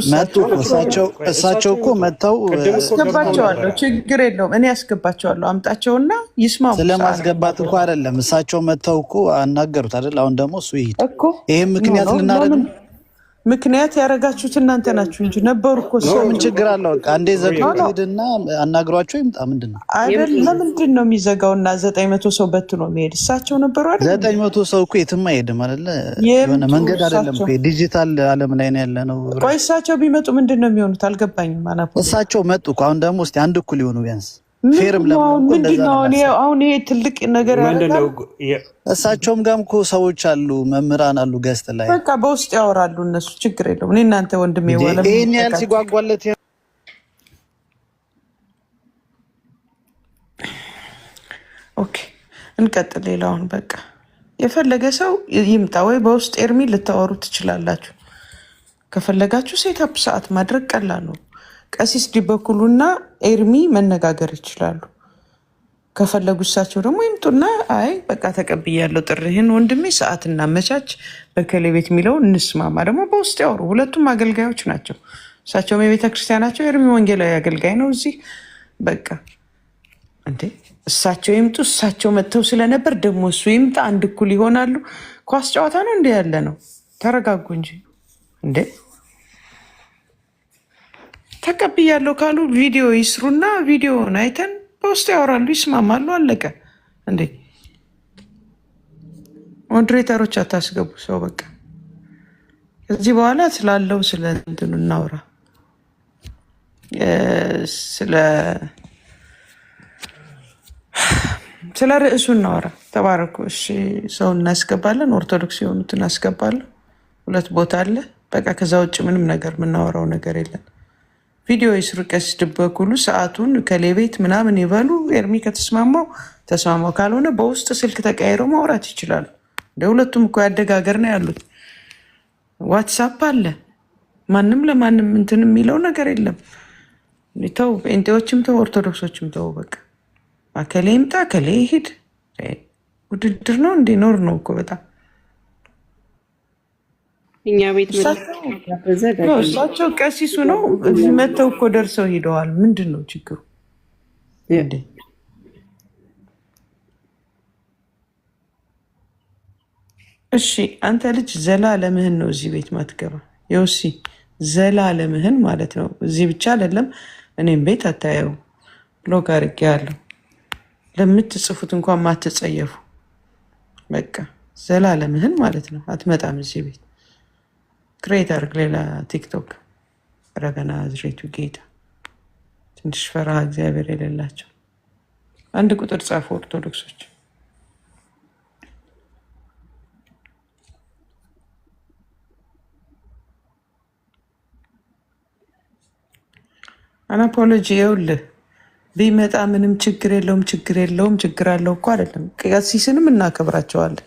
እሳቸው እኮ መጥተው አስገባቸዋለሁ። ችግር የለውም እኔ አስገባቸዋለሁ። አምጣቸውና ይስማሙ። ስለማስገባት እኮ አይደለም እሳቸው መጥተው እኮ አናገሩት አይደል? አሁን ደግሞ እሱ ይሄድ። ይሄን ምክንያት ልናደርግ ምክንያት ያደረጋችሁት እናንተ ናችሁ እንጂ ነበሩ እኮ። ምን ችግር አለው? አንዴ ዘግቶት ሄድና አናግሯቸው ይምጣ። ምንድን ነው አይደል? ለምንድን ነው የሚዘጋውና 900 ሰው በትኖ የሚሄድ? እሳቸው ነበሩ አይደል? 900 ሰው እኮ የትም አይሄድም አይደለ? የሆነ መንገድ አይደለም እኮ ዲጂታል ዓለም ላይ ነው ያለ ነው። ቆይ እሳቸው ቢመጡ ምንድን ነው የሚሆኑት? አልገባኝም። እሳቸው መጡ እኮ አሁን ደግሞ እስኪ አንድ እኩል ይሆኑ ቢያንስ ፌርም አሁን ይሄ ትልቅ ነገር ያደርጋል። እሳቸውም ጋርም እኮ ሰዎች አሉ፣ መምህራን አሉ፣ ገስት ላይ በቃ በውስጥ ያወራሉ እነሱ። ችግር የለውም። እኔ እናንተ ወንድሜ ወለም ይሄን ያህል ሲጓጓለት ኦኬ እንቀጥል። ሌላውን በቃ የፈለገ ሰው ይምጣ፣ ወይ በውስጥ ኤርሚ ልታወሩ ትችላላችሁ። ከፈለጋችሁ ሴታፕ ሰዓት ማድረግ ቀላል ነው። ቀሲስ ዲበኩሉና ኤርሚ መነጋገር ይችላሉ። ከፈለጉ እሳቸው ደግሞ ይምጡና አይ በቃ ተቀብያለሁ ጥሪህን ወንድሜ፣ ሰዓት እናመቻች፣ በከሌ ቤት የሚለውን እንስማማ። ደግሞ በውስጥ ያወሩ። ሁለቱም አገልጋዮች ናቸው። እሳቸውም የቤተ ክርስቲያናቸው፣ ኤርሚ ወንጌላዊ አገልጋይ ነው። እዚህ በቃ እንዴ እሳቸው ይምጡ። እሳቸው መጥተው ስለነበር ደግሞ እሱ ይምጣ። አንድ እኩል ይሆናሉ። ኳስ ጨዋታ ነው እንዲ ያለ ነው። ተረጋጉ እንጂ እንዴ። ተቀብያለሁ ካሉ ቪዲዮ ይስሩና ቪዲዮውን አይተን በውስጥ ያወራሉ፣ ይስማማሉ። አለቀ እንዴ። ሞዴሬተሮች አታስገቡ ሰው። በቃ ከዚህ በኋላ ስላለው ስለ እንትኑ እናውራ፣ ስለ ርዕሱ እናወራ። ተባረኩ። እሺ ሰው እናስገባለን። ኦርቶዶክስ የሆኑት እናስገባለን። 2 ቦታ አለ። በቃ ከዛ ውጭ ምንም ነገር የምናወራው ነገር የለን። ቪዲዮ ይስሩ። ቀሲስ ዲበኩሉ ሰዓቱን ከሌቤት ምናምን ይበሉ። ኤርሚ ከተስማማው ተስማማው፣ ካልሆነ በውስጥ ስልክ ተቀያይረው ማውራት ይችላሉ። እንደ ሁለቱም እኮ ያደጋገር ነው ያሉት። ዋትሳፕ አለ። ማንም ለማንም እንትን የሚለው ነገር የለም። ተው፣ ጴንጤዎችም ተው፣ ኦርቶዶክሶችም ተው። በቃ አከሌ ይምጣ አከሌ ይሄድ። ውድድር ነው እንዴ? ኖር ነው እኮ በጣም እኛ ቤት እሳቸው ቀሲሱ ነው እዚህ መተው እኮ ደርሰው ሄደዋል። ምንድን ነው ችግሩ? እሺ አንተ ልጅ ዘላለምህን ነው እዚህ ቤት ማትገባ። የውሲ ዘላለምህን ማለት ነው። እዚህ ብቻ አይደለም እኔም ቤት አታየው። ብሎግ አድርጌያለሁ። ለምትጽፉት እንኳን ማትጸየፉ። በቃ ዘላለምህን ማለት ነው። አትመጣም እዚህ ቤት። ክሬት አድርግ ሌላ ቲክቶክ። ረገና ዝሬቱ ጌታ ትንሽ ፈርሃ እግዚአብሔር የሌላቸው 1 ቁጥር ጻፉ ኦርቶዶክሶች። አናፖሎጂ ይኸውልህ ቢመጣ ምንም ችግር የለውም ችግር አለው እኮ አይደለም። ቀሲስንም እናከብራቸዋለን።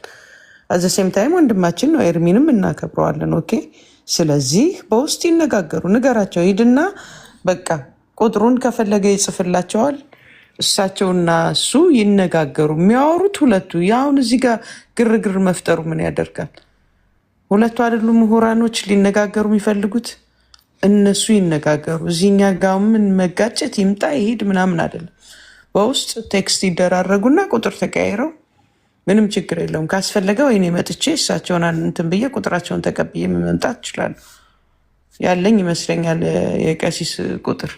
አዘሴም ታይም ወንድማችን ነው፣ ኤርሚንም እናከብረዋለን። ኦኬ። ስለዚህ በውስጥ ይነጋገሩ፣ ንገራቸው። ሂድና በቃ ቁጥሩን ከፈለገ ይጽፍላቸዋል። እሳቸውና እሱ ይነጋገሩ። የሚያወሩት ሁለቱ። ያሁን እዚህ ጋር ግርግር መፍጠሩ ምን ያደርጋል? ሁለቱ አይደሉ ምሁራኖች ሊነጋገሩ የሚፈልጉት? እነሱ ይነጋገሩ። እዚህኛ ጋር ምን መጋጨት ይምጣ ይሄድ ምናምን አይደለም። በውስጥ ቴክስት ይደራረጉና ቁጥር ተቀያይረው ምንም ችግር የለውም። ካስፈለገ ወይኔ መጥቼ እሳቸውን እንትን ብዬ ቁጥራቸውን ተቀብዬ መምጣት ይችላሉ። ያለኝ ይመስለኛል የቀሲስ ቁጥር።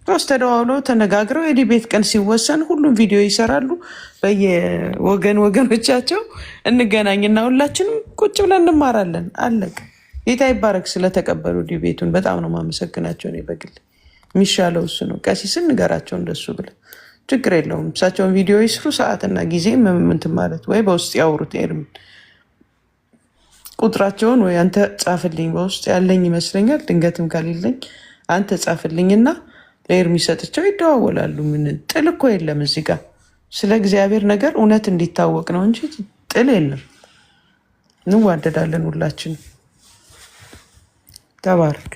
ሶስት ተደዋውለው ተነጋግረው የዲቤት ቀን ሲወሰን ሁሉም ቪዲዮ ይሰራሉ። ወገኖቻቸው እንገናኝና ሁላችንም ቁጭ ብለን እንማራለን። አለቀ። ጌታ ይባረክ ስለተቀበሉ ዲቤቱን በጣም ነው ማመሰግናቸው። እኔ በግል የሚሻለው እሱ ነው። ቀሲስን ንገራቸው እንደሱ ብለ ችግር የለውም። እሳቸውን ቪዲዮ ይስሩ፣ ሰዓትና ጊዜ ምንትን ማለት ወይ በውስጥ ያውሩት። ኤርሚ ቁጥራቸውን ወይ አንተ ጻፍልኝ፣ በውስጥ ያለኝ ይመስለኛል። ድንገትም ከሌለኝ አንተ ጻፍልኝና ለኤርሚ ሰጥቸው ይደዋወላሉ። ምን ጥል እኮ የለም እዚህ ጋር። ስለ እግዚአብሔር ነገር እውነት እንዲታወቅ ነው እንጂ ጥል የለም። እንዋደዳለን ሁላችንም። ተባረክ።